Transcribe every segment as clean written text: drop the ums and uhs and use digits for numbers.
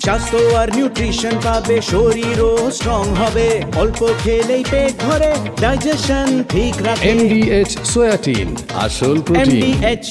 স্বাস্থ্য আর নিউট্রিশন পাবে, শরীরও স্ট্রং হবে, অল্প খেলেই পেট ভরে ডাইজেশন ঠিক রাখে। MDH সোয়াটিন, আসল প্রোটিন। MDH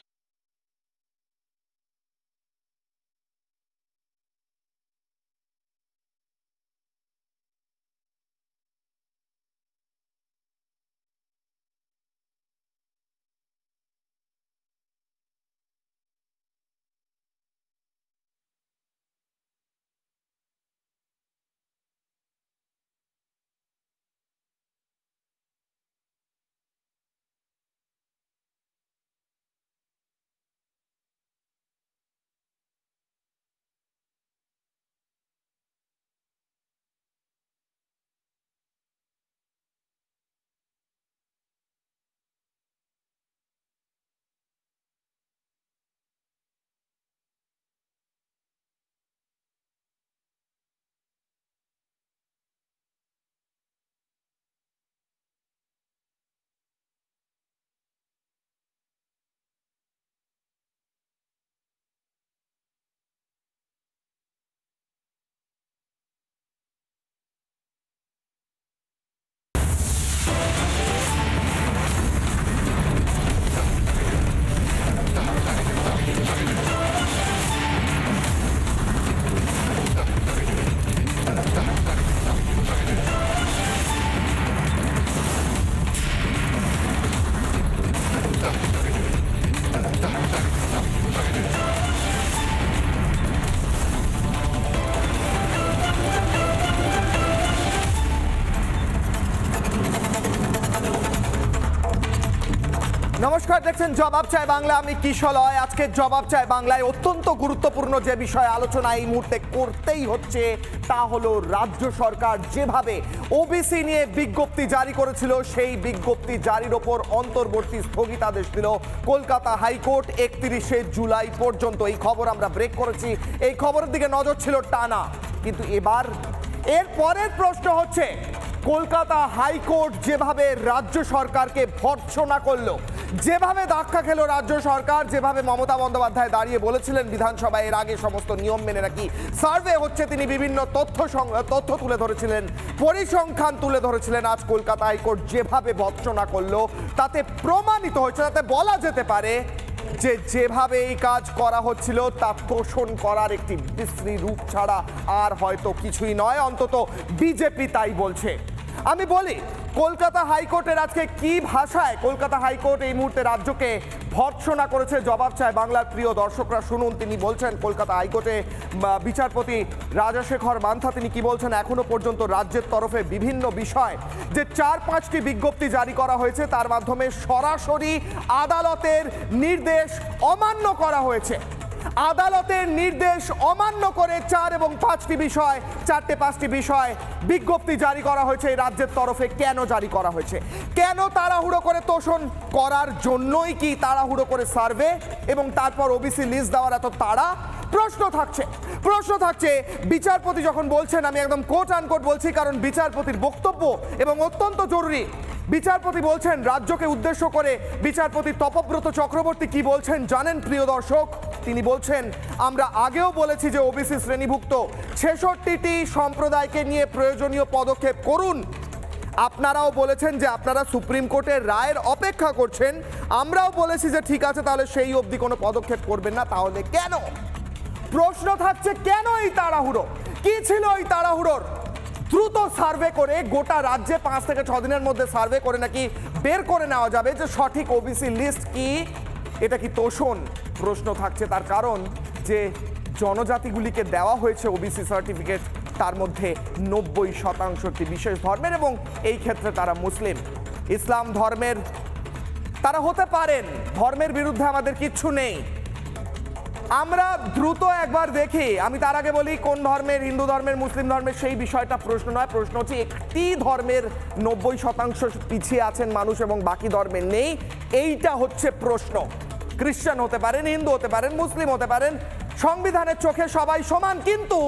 নমস্কার, দেখছেন জবাব চাই বাংলা। আমি কিশলয়। আজকে জবাব চাই বাংলায় অত্যন্ত গুরুত্বপূর্ণ যে বিষয়ে আলোচনা এই মুহূর্তে করতেই হচ্ছে তা হলো রাজ্য সরকার যেভাবে ওবিসি নিয়ে বিজ্ঞপ্তি জারি করেছিল, সেই বিজ্ঞপ্তি জারির ওপর অন্তর্বর্তী স্থগিতাদেশ দিল কলকাতা হাইকোর্ট 31শে জুলাই পর্যন্ত। এই খবর আমরা ব্রেক করেছি, এই খবরের দিকে নজর ছিল টানা। কিন্তু এবার এর পরের প্রশ্ন হচ্ছে, কলকাতা হাইকোর্ট যেভাবে রাজ্য সরকারকে ভর্ৎসনা করলো, যেভাবে ধাক্কা খেলো রাজ্য সরকার, যেভাবে মমতা বন্দ্যোপাধ্যায় দাঁড়িয়ে বলেছিলেন বিধানসভায় এর আগে সমস্ত নিয়ম মেনে নাকি সার্ভে হচ্ছে, তিনি বিভিন্ন তথ্য তুলে ধরেছিলেন, পরিসংখ্যান তুলে ধরেছিলেন। আজ কলকাতা হাইকোর্ট যেভাবে ভর্ৎসনা করলো তাতে প্রমাণিত হয়েছে, তাতে বলা যেতে পারে যে যেভাবে এই কাজ করা হচ্ছিল তা তোষণ করার একটি বিশ্রী রূপ ছাড়া আর হয়তো কিছুই নয়, অন্তত বিজেপি তাই বলছে। আমি বলি, কলকাতা হাইকোর্টের আজকে কি ভাষায় কলকাতা হাইকোর্ট এই মুহূর্তে রাজ্যকে ভর্ৎসনা করেছে। জবাব চায় বাংলার প্রিয় দর্শকরা শুনুন, তিনি বলছেন কলকাতা হাইকোর্টে বিচারপতি রাজাশেখর মান্থা তিনি কি বলছেন। এখনো পর্যন্ত রাজ্যের তরফে বিভিন্ন বিষয় যে 4-5টি বিজ্ঞপ্তি জারি করা হয়েছে, তার মাধ্যমে সরাসরি আদালতের নির্দেশ অমান্য করা হয়েছে। আদালতের নির্দেশ অমান্য করে 4 এবং 5টি বিষয়, 4-5টি বিষয় বিজ্ঞপ্তি জারি করা হয়েছে এই রাজ্যের তরফে। কেন জারি করা হয়েছে? কেন তাড়াহুড়ো করে তোষণ করার জন্যই কি তাড়াহুড়ো করে সার্ভে এবং তারপর ওবিসি লিস্ট দেওয়ার এত তাড়া? প্রশ্ন থাকছে বিচারপতি যখন বলছেন, আমি একদম কোট আনকোট বলছি কারণ বিচারপতির বক্তব্য এবং অত্যন্ত জরুরি। বিচারপতি বলছেন, রাজ্যকে উদ্দেশ্য করে বিচারপতি তপব্রত চক্রবর্তী কি বলছেন জানেন প্রিয় দর্শক? তিনি বলছেন, আমরা আগেও বলেছি যে ওবিসি শ্রেণীভুক্ত 66টি সম্প্রদায়কে নিয়ে প্রয়োজনীয় পদক্ষেপ করুন। আপনারাও বলেছেন যে আপনারা সুপ্রিম কোর্টের রায়ের অপেক্ষা করছেন। আমরাও বলেছি যে ঠিক আছে, তাহলে সেই অবধি কোনো পদক্ষেপ করবেন না। তাহলে কেন? প্রশ্ন থাকছে, কেন এই তাড়াহুড়ো? কি ছিল এই তাড়াহুড়োর? দ্রুত সার্ভে করে গোটা রাজ্যে 5 থেকে 6 দিনের মধ্যে সার্ভে করে নাকি বের করে নেওয়া যাবে যে সঠিক ওবিসি লিস্ট কি। এটা কি তোষণ? প্রশ্ন থাকছে তার কারণ যে জনজাতিগুলিকে দেওয়া হয়েছে ওবিসি সার্টিফিকেট, তার মধ্যে 90% বিশেষ ধর্মের এবং এই ক্ষেত্রে তারা মুসলিম। ইসলাম ধর্মের তারা হতে পারেন, ধর্মের বিরুদ্ধে আমাদের কিচ্ছু নেই। আমরা দ্রুত একবার দেখি। আমি তার আগে বলি, কোন ধর্মের, হিন্দু ধর্মের, মুসলিম ধর্মের, সেই বিষয়টা প্রশ্ন নয়। প্রশ্ন হচ্ছে একটি ধর্মের 90% পিছিয়ে আছেন মানুষ এবং বাকি ধর্মের নেই, এইটা হচ্ছে প্রশ্ন। খ্রিস্টান হতে পারেন, হিন্দু হতে পারেন, মুসলিম হতে পারেন, সংবিধানের চোখে সবাই সমান, কিন্তু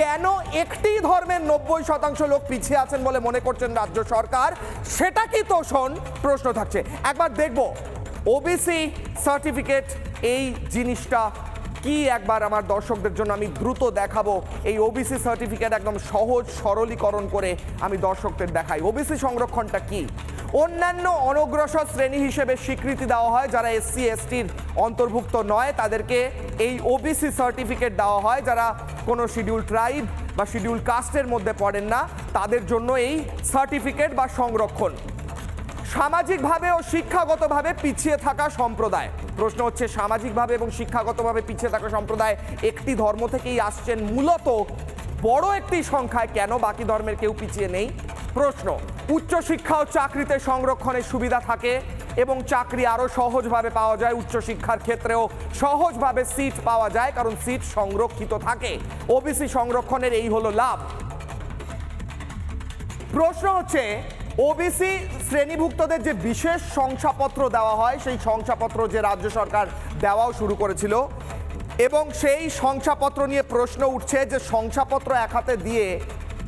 কেন একটি ধর্মের 90% লোক পিছিয়ে আছেন বলে মনে করছেন রাজ্য সরকার? সেটা কি তোষণ? প্রশ্ন থাকছে। একবার দেখব ওবিসি সার্টিফিকেট এই জিনিসটা কি একবার আমার দর্শকদের জন্য আমি দ্রুত দেখাবো এই ওবিসি সার্টিফিকেট একদম সহজ সরলীকরণ করে আমি দর্শকদের দেখাই। ওবিসি সংরক্ষণটা কি? অন্যান্য অনগ্রসর শ্রেণী হিসেবে স্বীকৃতি দেওয়া হয়, যারা এসসি এসটির অন্তর্ভুক্ত নয় তাদেরকে এই ওবিসি সার্টিফিকেট দেওয়া হয়। যারা কোনো শিডিউল ট্রাইব বা শিডিউল কাস্টের মধ্যে পড়েন না তাদের জন্য এই সার্টিফিকেট বা সংরক্ষণ। সামাজিকভাবে ও শিক্ষাগতভাবে পিছিয়ে থাকা সম্প্রদায়, প্রশ্ন হচ্ছে সামাজিকভাবে এবং শিক্ষাগতভাবে পিছিয়ে থাকা সম্প্রদায় একটি ধর্ম থেকেই আসছেন মূলত বড় একটি সংখ্যায়, কেন বাকি ধর্মের কেউ পিছিয়ে নেই? প্রশ্ন, উচ্চশিক্ষা ও চাকরিতে সংরক্ষণের সুবিধা থাকে এবং চাকরি আরও সহজভাবে পাওয়া যায়, উচ্চশিক্ষার ক্ষেত্রেও সহজভাবে সিট পাওয়া যায় কারণ সিট সংরক্ষিত থাকে। ওবিসি সংরক্ষণের এই হলো লাভ। প্রশ্ন হচ্ছে ওবিসি শ্রেণীভুক্তদের যে বিশেষ শংসাপত্র দেওয়া হয় সেই শংসাপত্র যে রাজ্য সরকার দেওয়াও শুরু করেছিল এবং সেই শংসাপত্র নিয়ে প্রশ্ন উঠছে যে শংসাপত্র এক হাতে দিয়ে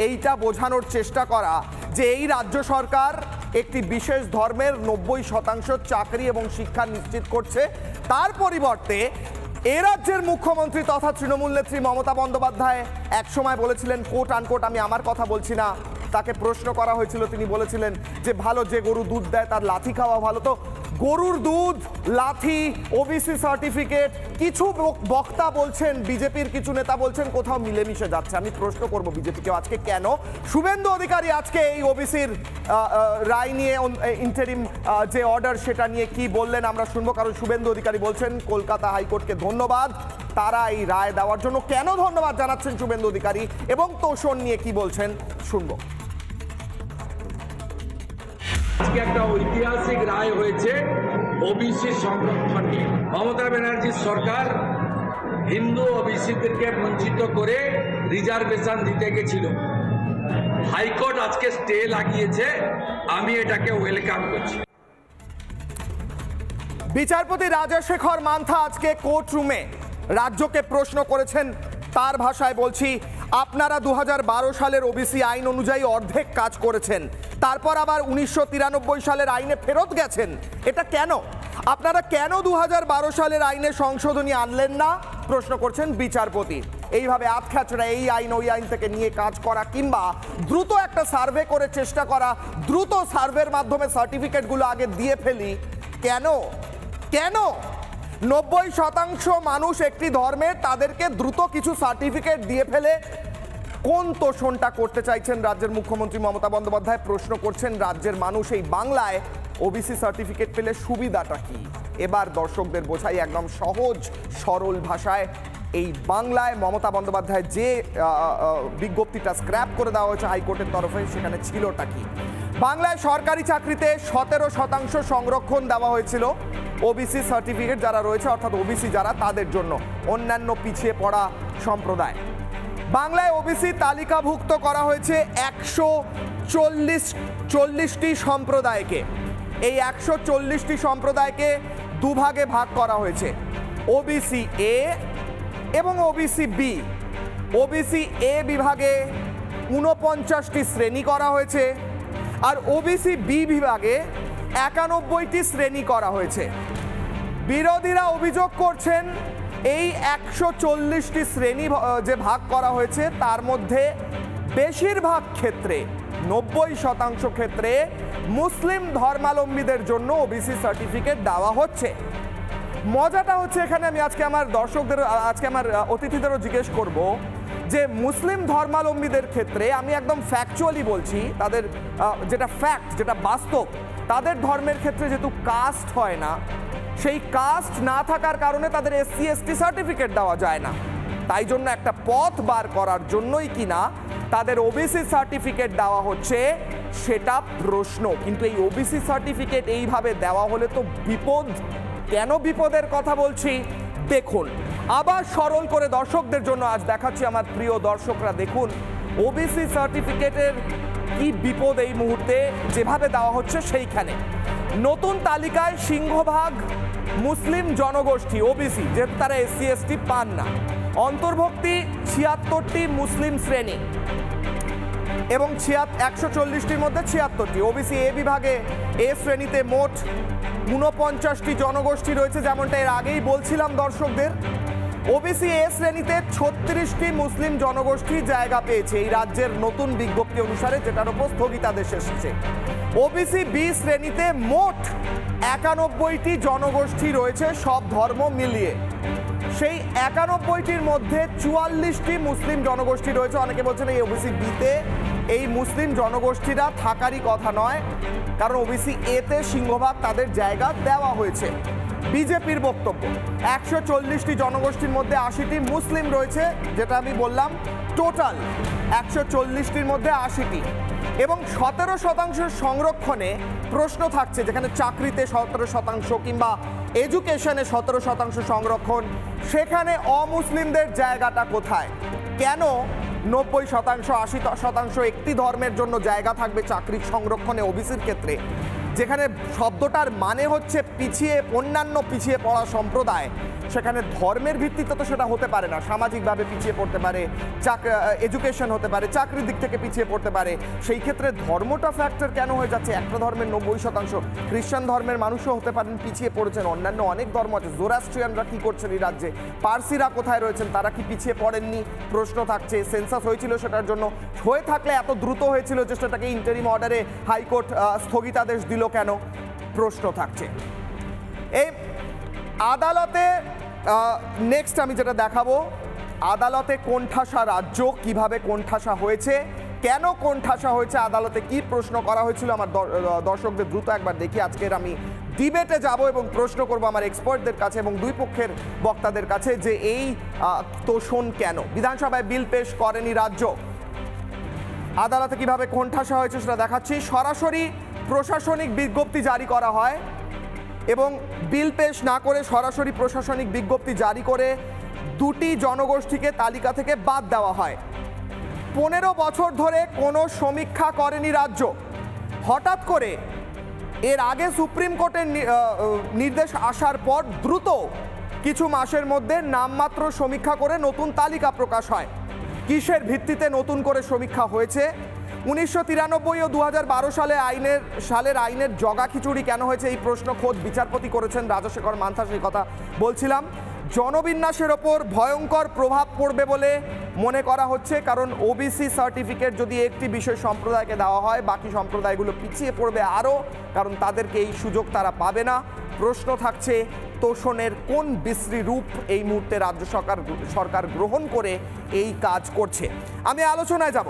এইটা বোঝানোর চেষ্টা করা যে এই রাজ্য সরকার একটি বিশেষ ধর্মের 90% চাকরি এবং শিক্ষা নিশ্চিত করছে, তার পরিবর্তে এ রাজ্যের মুখ্যমন্ত্রী তথা তৃণমূল নেত্রী মমতা বন্দ্যোপাধ্যায় একসময় বলেছিলেন, কোট আনকোট, আমি আমার কথা বলছি না, তাকে প্রশ্ন করা হয়েছিল, তিনি বলেছিলেন যে ভালো যে গরু দুধ দেয় তার লাথি খাওয়া ভালো। তো গরুর দুধ, লাথি, ওবিসি সার্টিফিকেট, কিছু বক্তা বলছেন, বিজেপির কিছু নেতা বলছেন কোথাও মিলেমিশে যাচ্ছে। আমি প্রশ্ন করব বিজেপিকে আজকে কেন? শুভেন্দু অধিকারী আজকে এই ওবিসির রায় নিয়ে ইন্টারিম যে অর্ডার সেটা নিয়ে কি বললেন আমরা শুনবো, কারণ শুভেন্দু অধিকারী বলছেন কলকাতা হাইকোর্টকে ধন্যবাদ তারা এই রায় দেওয়ার জন্য। কেন ধন্যবাদ জানাচ্ছেন শুভেন্দু অধিকারী এবং তোষণ নিয়ে কি বলছেন শুনবো। আজকে একটা ঐতিহাসিক রায় হয়েছে ওবিসি সংরক্ষণ নিয়ে। মমতা ব্যানার্জির সরকার হিন্দু ওবিসিদেরকে বঞ্চিত করে রিজার্ভেশন দিতে গেছিল, হাইকোর্ট আজকে স্টে লাগিয়েছে, আমি এটাকে ওয়েলকাম করছি। বিচারপতি রাজশেখর মান্থা আজকে কোর্টরুমে রাজ্যকে প্রশ্ন করেছেন, তার ভাষায় বলছি, আপনারা 2012 সালের ওবিসি আইন অনুযায়ী অর্ধেক কাজ করেছেন, তারপর আবার 1993 সালের আইনে ফেরত গেছেন, এটা কেন? আপনারা কেন 2012 সালের আইনে সংশোধনী আনলেন না? প্রশ্ন করছেন বিচারপতি। এইভাবে আতখ্যাচড়া এই আইন ওই আইন থেকে নিয়ে কাজ করা কিংবা দ্রুত একটা সার্ভে করে চেষ্টা করা, দ্রুত সার্ভের মাধ্যমে সার্টিফিকেটগুলো আগে দিয়ে ফেলি, কেন? কেন 90% মানুষ একটি ধর্মের, তাদেরকে দ্রুত কিছু সার্টিফিকেট দিয়ে ফেলে কোন তোষণটা করতে চাইছেন রাজ্যের মুখ্যমন্ত্রী মমতা বন্দ্যোপাধ্যায়? প্রশ্ন করছেন রাজ্যের মানুষ এই বাংলায় ওবিসি সার্টিফিকেট পেলে সুবিধাটা কি? এবার দর্শকদের বোঝাই একদম সহজ সরল ভাষায় এই বাংলায় মমতা বন্দ্যোপাধ্যায় যে বিজ্ঞপ্তিটা স্ক্র্যাপ করে দেওয়া হয়েছে হাইকোর্টের তরফে, সেখানে ছিলটা কি? বাংলায় সরকারি চাকরিতে 17% সংরক্ষণ দেওয়া হয়েছিল ওবিসি সার্টিফিকেট যারা রয়েছে, অর্থাৎ ওবিসি যারা, তাদের জন্য, অন্যান্য পিছিয়ে পড়া সম্প্রদায়। বাংলায় ওবিসি তালিকাভুক্ত করা হয়েছে 140টি সম্প্রদায়কে। এই 140টি সম্প্রদায়কে দুভাগে ভাগ করা হয়েছে, ওবিসি এ এবং ওবিসি বি। ওবিসি এ বিভাগে 49টি শ্রেণী করা হয়েছে আর ওবিসি বি বিভাগে 91টি শ্রেণী করা হয়েছে। বিরোধীরা অভিযোগ করছেন এই 140টি শ্রেণী যে ভাগ করা হয়েছে তার মধ্যে বেশিরভাগ ক্ষেত্রে 90% ক্ষেত্রে মুসলিম ধর্মাবলম্বীদের জন্য ওবিসি সার্টিফিকেট দেওয়া হচ্ছে। মজাটা হচ্ছে এখানে আমি আজকে আমার দর্শকদের, আজকে আমার অতিথিদেরও জিজ্ঞেস করব যে মুসলিম ধর্মাবলম্বীদের ক্ষেত্রে আমি একদম ফ্যাকচুয়ালি বলছি, তাদের যেটা ফ্যাক্ট, যেটা বাস্তব, তাদের ধর্মের ক্ষেত্রে যেহেতু কাস্ট হয় না, সেই কাস্ট না থাকার কারণে তাদের এসসি এসটি সার্টিফিকেট দেওয়া যায় না। তাই জন্য একটা পথ বার করার জন্যই কিনা তাদের ওবিসি সার্টিফিকেট দেওয়া হচ্ছে, সেটা প্রশ্ন। কিন্তু এই ওবিসি সার্টিফিকেট এইভাবে দেওয়া হলে তো বিপদ। কেন বিপদের কথা বলছি দেখুন, আবার সরল করে দর্শকদের জন্য আজ দেখাচ্ছি। আমার প্রিয় দর্শকরা দেখুন ওবিসি সার্টিফিকেটের কি বিপদ এই মুহূর্তে যেভাবে দেওয়া হচ্ছে। সেইখানে নতুন তালিকায় সিংহভাগ মুসলিম জনগোষ্ঠী ওবিসি, যেহেতু তারা এসসি এসটি পান না। অন্তর্ভুক্তি 76টি মুসলিম শ্রেণী এবং 140টির মধ্যে 76টি। ওবিসি এ বিভাগে এ শ্রেণীতে মোট 49টি জনগোষ্ঠী রয়েছে, যেমনটা এর আগেই বলছিলাম দর্শকদের। ওবিসি এ শ্রেণীতে 36টি মুসলিম জনগোষ্ঠী জায়গা পেয়েছে এই রাজ্যের নতুন বিজ্ঞপ্তি অনুসারে, যেটার উপর স্থগিতাদেশ এসেছে। ওবিসি বি শ্রেণীতে মোট 91টি জনগোষ্ঠী রয়েছে, সব ধর্ম মিলিয়ে। সেই 91টির মধ্যে 44টি মুসলিম জনগোষ্ঠী রয়েছে। অনেকে বলছেন এই ওবিসি বিতে এই মুসলিম জনগোষ্ঠীরা থাকারই কথা নয়, কারণ ওবিসি এতে সিংহভাগ তাদের জায়গা দেওয়া হয়েছে। বিজেপির বক্তব্য 140টি জনগোষ্ঠীর মধ্যে 80টি মুসলিম রয়েছে, যেটা আমি বললাম টোটাল 140টির মধ্যে 80টি, এবং 17% সংরক্ষণে প্রশ্ন থাকছে, যেখানে চাকরিতে 17% কিংবা এডুকেশনে 17% সংরক্ষণ, সেখানে অমুসলিমদের জায়গাটা কোথায়? কেন 90%, 80% একটি ধর্মের জন্য জায়গা থাকবে চাকরির সংরক্ষণে ওবিসির ক্ষেত্রে, যেখানে শব্দটার মানে হচ্ছে পিছিয়ে, অন্যান্য পিছিয়ে পড়া সম্প্রদায়, সেখানে ধর্মের ভিত্তিতে তো সেটা হতে পারে না। সামাজিকভাবে পিছিয়ে পড়তে পারে, এডুকেশন হতে পারে, চাকরির দিক থেকে পিছিয়ে পড়তে পারে। সেই ক্ষেত্রে ধর্মটা ফ্যাক্টর কেন হয়ে যাচ্ছে? একটা ধর্মের 90%, খ্রিস্টান ধর্মের মানুষও হতে পারেন পিছিয়ে পড়েছেন, অন্যান্য অনেক ধর্ম আছে। জোরাস্ট্রিয়ানরা কি করছেন এই রাজ্যে? পার্সিরা কোথায় রয়েছেন? তারা কি পিছিয়ে পড়েননি? প্রশ্ন থাকছে। সেন্সাস হয়েছিল সেটার জন্য, হয়ে থাকলে এত দ্রুত হয়েছিল যে সেটাকে ইন্টারিম অর্ডারে হাইকোর্ট স্থগিতাদেশ দিল কেন? প্রশ্ন থাকছে। এই আদালতে নেক্সট আমি যেটা দেখাবো, আদালতে কোণঠাসা রাজ্য, কিভাবে কোণঠাসা হয়েছে, কেন কোণঠাসা হয়েছে, আদালতে কি প্রশ্ন করা হয়েছিল, আমার দর্শকদের দ্রুত একবার দেখি। আজকের আমি ডিবেটে যাব এবং প্রশ্ন করব আমার এক্সপার্টদের কাছে এবং দুই পক্ষের বক্তাদের কাছে যে এই তোষণ কেন। বিধানসভায় বিল পেশ করেনি রাজ্য, আদালতে কিভাবে কোণঠাসা হয়েছে সেটা দেখাচ্ছি। সরাসরি প্রশাসনিক বিজ্ঞপ্তি জারি করা হয় এবং বিল পেশ না করে সরাসরি প্রশাসনিক বিজ্ঞপ্তি জারি করে দুটি জনগোষ্ঠীকে তালিকা থেকে বাদ দেওয়া হয়। 15 বছর ধরে কোনো সমীক্ষা করেনি রাজ্য। হঠাৎ করে এর আগে সুপ্রিম কোর্টের নির্দেশ আসার পর দ্রুত কিছু মাসের মধ্যে নামমাত্র সমীক্ষা করে নতুন তালিকা প্রকাশ হয়। কিসের ভিত্তিতে নতুন করে সমীক্ষা হয়েছে? 1993 ও 2012 সালের আইনের জগা খিচুড়ি কেন হয়েছে, এই প্রশ্ন খোদ বিচারপতি করেছেন রাজশেখর মান্থা, সেই কথা বলছিলাম। জনবিন্যাসের ওপর ভয়ঙ্কর প্রভাব পড়বে বলে মনে করা হচ্ছে, কারণ ওবিসি সার্টিফিকেট যদি একটি বিশেষ সম্প্রদায়কে দেওয়া হয়, বাকি সম্প্রদায়গুলো পিছিয়ে পড়বে আরও, কারণ তাদেরকে এই সুযোগ তারা পাবে না। প্রশ্ন থাকছে তোষণের কোন বিশ্রী রূপ এই মুহূর্তে রাজ্য সরকার গ্রহণ করে এই কাজ করছে। আমি আলোচনায় যাব।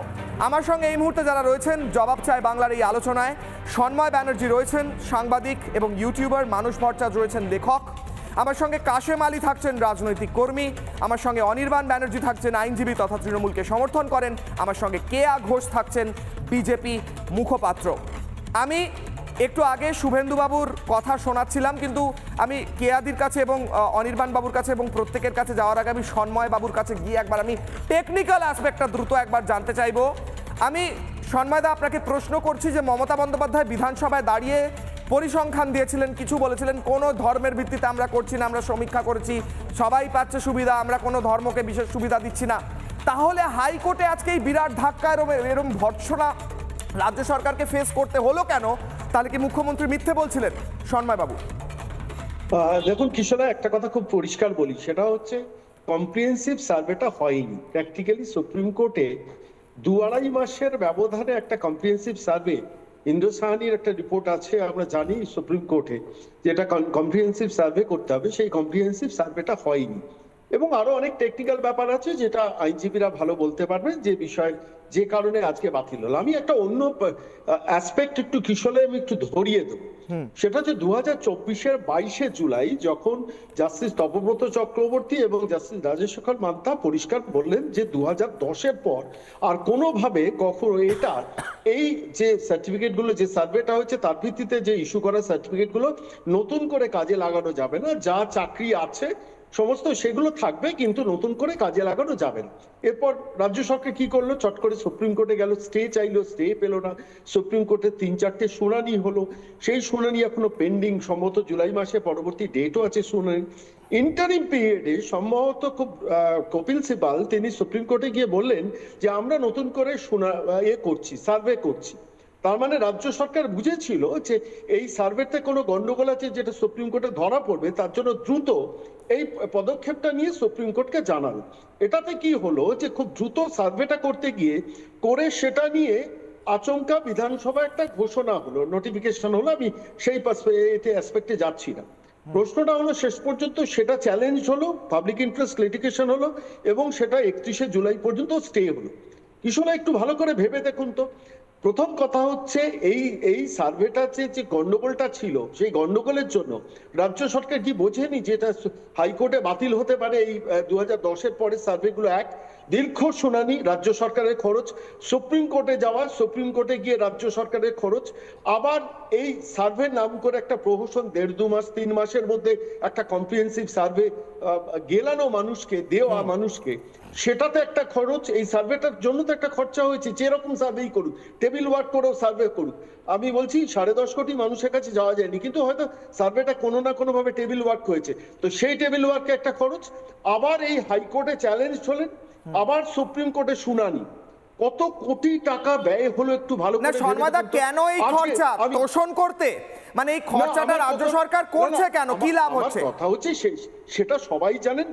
আমার সঙ্গে এই মুহূর্তে যারা রয়েছেন জবাব চাই বাংলার এই আলোচনায়, সন্ময় ব্যানার্জি রয়েছেন সাংবাদিক এবং ইউটিউবার, মানুষ ভট্টাচার্য রয়েছেন লেখক, আমার সঙ্গে কাশেম আলী থাকছেন রাজনৈতিক কর্মী, আমার সঙ্গে অনির্বাণ ব্যানার্জি থাকছেন আইনজীবী তথা তৃণমূলকে সমর্থন করেন, আমার সঙ্গে কেয়া ঘোষ থাকছেন বিজেপি মুখপাত্র। আমি একটু আগে শুভেন্দুবাবুর কথা শোনাচ্ছিলাম, কিন্তু আমি কেয়াদির কাছে এবং অনির্বাণ বাবুর কাছে এবং প্রত্যেকের কাছে যাওয়ার আগে আমি সন্ময় বাবুর কাছে গিয়ে একবার আমি টেকনিক্যাল অ্যাসপেক্টটা দ্রুত একবার জানতে চাইবো। আমি সন্ময়দা আপনাকে প্রশ্ন করছি যে মমতা বন্দ্যোপাধ্যায় বিধানসভায় দাঁড়িয়ে পরিসংখ্যান দিয়েছিলেন, কিছু বলেছিলেন কোনো ধর্মের ভিত্তিতে আমরা করছি না, আমরা সমীক্ষা করেছি, সবাই পাচ্ছে সুবিধা, আমরা কোনো ধর্মকে বিশেষ সুবিধা দিচ্ছি না। তাহলে হাইকোর্টে আজকে এই বিরাট ধাক্কা, এরকম ভর্ৎসনা রাজ্য সরকারকে ফেস করতে হলো কেন? তাহলে কি মুখ্যমন্ত্রী মিথ্যে বলছিলেন? সন্ময় বাবু দেখুন কিশোরা, একটা কথা খুব পরিষ্কার বলি, সেটা হচ্ছে কম্প্রিহেন্সিভ সার্ভেটা হয়নি। প্র্যাকটিক্যালি সুপ্রিম কোর্টে 2-2.5 মাসের ব্যবধানে একটা কম্প্রিহেন্সিভ সার্ভে, ইন্দ্র সাহানির একটা রিপোর্ট আছে, আমরা জানি সুপ্রিম কোর্টে যেটা কম্প্রিহেন্সিভ সার্ভে করতে হবে, সেই কম্প্রিহেন্সিভ সার্ভেটা হয়নি। এবং আরো অনেক টেকনিক্যাল ব্যাপার আছে যেটা আইনজীবীরা ভালো বলতে পারবেন, যে বিষয় যে কারণে আজকে বাতিল হলো। আমি একটা অন্য অ্যাসপেক্ট একটু কিশোরে আমি একটু ধরিয়ে দেবো, সেটা হচ্ছে 2024-এর 22শে জুলাই যখন জাস্টিস তপব্রত চক্রবর্তী এবং জাস্টিস রাজশেখর মান্থা পরিষ্কার বললেন যে 2010-এর পর আর কোনোভাবে কখনো এটা এই যে সার্টিফিকেটগুলো, যে সার্ভেটা হচ্ছে তার ভিত্তিতে যে ইস্যু করা সার্টিফিকেটগুলো নতুন করে কাজে লাগানো যাবে না। যা চাকরি আছে সমস্ত সেগুলো থাকবে, কিন্তু নতুন করে কাজে লাগানো যাবে না। এরপর রাজ্য সরকার কি করলো, চট করে সুপ্রিম কোর্টে গেল, স্টে চাইলো, স্টে পেলো না। সুপ্রিম কোর্টে 3-4টে শুনানি হলো, সেই শুনানি এখনো পেন্ডিং, সম্ভবত জুলাই মাসে পরবর্তী ডেটও আছে শুনানি। ইন্টারিম পিরিয়ডে সম্ভবত খুব কপিল সিবাল তিনি সুপ্রিম কোর্টে গিয়ে বললেন যে আমরা নতুন করে করছি, সার্ভে করছি। তার মানে রাজ্য সরকার বুঝেছিল যে এই সার্ভেতে কোনো গন্ডগোল আছে যেটা সুপ্রিম কোর্টে ধরা পড়বে, তার জন্য দ্রুত এই পদক্ষেপটা নিয়ে সুপ্রিম কোর্টকে জানালো। এটাতে কি হলো যে খুব দ্রুত সার্ভেটা করতে গিয়ে করে সেটা নিয়ে আচমকা বিধানসভায় একটা ঘোষণা হলো, নোটিফিকেশন হলো। আমি সেই অ্যাসপেক্টে যাচ্ছি না। প্রশ্নটা হলো শেষ পর্যন্ত সেটা চ্যালেঞ্জ হলো, পাবলিক ইন্টারেস্ট লিটিগেশন হলো এবং সেটা 31শে জুলাই পর্যন্ত স্টে হলো। কিশোরা একটু ভালো করে ভেবে দেখুন তো। প্রথম কথা হচ্ছে এই সার্ভেটা যে গন্ডগোলটা ছিল, সেই গন্ডগোলের জন্য রাজ্য সরকার কি বোঝেনি যে এটা হাইকোর্টে বাতিল হতে পারে? এই 2010-এর পরে সার্ভেগুলো দীর্ঘ শুনানি, রাজ্য সরকারের খরচ, সুপ্রিম কোর্টে যাওয়া, সুপ্রিম কোর্টে গিয়ে রাজ্য সরকারের খরচ, আবার এই সার্ভে নাম করে একটা প্রহসন 1.5-2 মাস 3 মাসের মধ্যে একটা কম্প্রিহেন্সিভ সার্ভে গেলানো মানুষকে, দেওয়া মানুষকে, সেটাতে একটা খরচ। এই সার্ভেটার জন্য তো একটা খরচা হয়েছে, যেরকম সার্ভেই করুক, টেবিল ওয়ার্ক করেও সার্ভে করুক। আমি বলছি 10.5 কোটি মানুষের কাছে যাওয়া যায়নি, কিন্তু হয়তো সার্ভেটা কোনো না কোনো ভাবে টেবিল ওয়ার্ক হয়েছে, তো সেই টেবিল ওয়ার্কে একটা খরচ। আবার এই হাইকোর্টে চ্যালেঞ্জ হলেন, আবার সুপ্রিম কোর্টে শুনানি, কত কোটি টাকা ব্যয় হলো একটু ভালো করে শর্মাদা। কেন এই খরচা তোষণ করতে, মানে এই খরচাটা রাজ্য সরকার করছে কেন, কি লাভ হচ্ছে? কথা হচ্ছে সেটা সবাই জানেন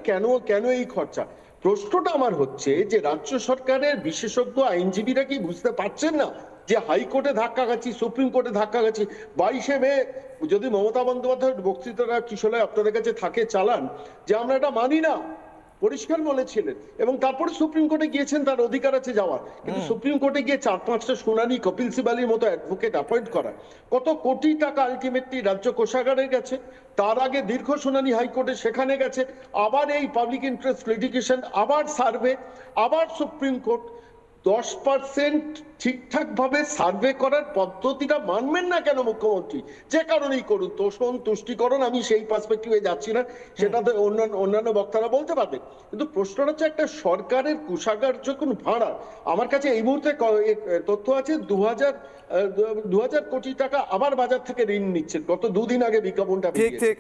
কেন এই খরচা। প্রশ্নটা আমার হচ্ছে যে রাজ্য সরকারের বিশেষজ্ঞ আইনজীবীরা কি বুঝতে পারছেন না যে হাইকোর্টে ধাক্কা খাচ্ছি, সুপ্রিম কোর্টে ধাক্কা খাচ্ছি? 22শে মে যদি মমতা বন্দ্যোপাধ্যায়ের বক্তৃতাটা কিশোরে আপনাদের কাছে থাকে চালান, যে আমরা এটা মানি না, পরিষ্কার বলেছিলেন, এবং তারপরে সুপ্রিম কোর্টে গিয়েছেন, তার অধিকার আছে যাওয়ার। কিন্তু সুপ্রিম কোর্টে গিয়ে 4-5টা শুনানি, কপিল সিবালির মতো অ্যাডভোকেট অ্যাপয়েন্ট করা, কত কোটি টাকা আলটিমেটলি রাজ্য কোষাগারে গেছে। তার আগে দীর্ঘ শুনানি হাইকোর্টে, সেখানে গেছে, আবার এই পাবলিক ইন্টারেস্ট লিটিগেশন, আবার সার্ভে, আবার সুপ্রিম কোর্ট। 10% ঠিকঠাক ভাবে সার্ভে করার পদ্ধতিটা মানবেন না কেন মুখ্যমন্ত্রী? যে কারণেই করুন, তোষণ তুষ্টিকরণ, আমি সেই পার্সপেক্টিভে যাচ্ছি না, সেটাতে অন্যান্য বক্তারা বলতে পারবেন। কিন্তু প্রশ্নটা হচ্ছে একটা সরকারের কোষাগার যখন ভাড়া, আমার কাছে এই মুহূর্তে তথ্য আছে 2000 কোটি টাকা আবার বাজার থেকে ঋণ নিচ্ছেন, গত 2 দিন আগে বিজ্ঞাপনটা বেরিয়েছে।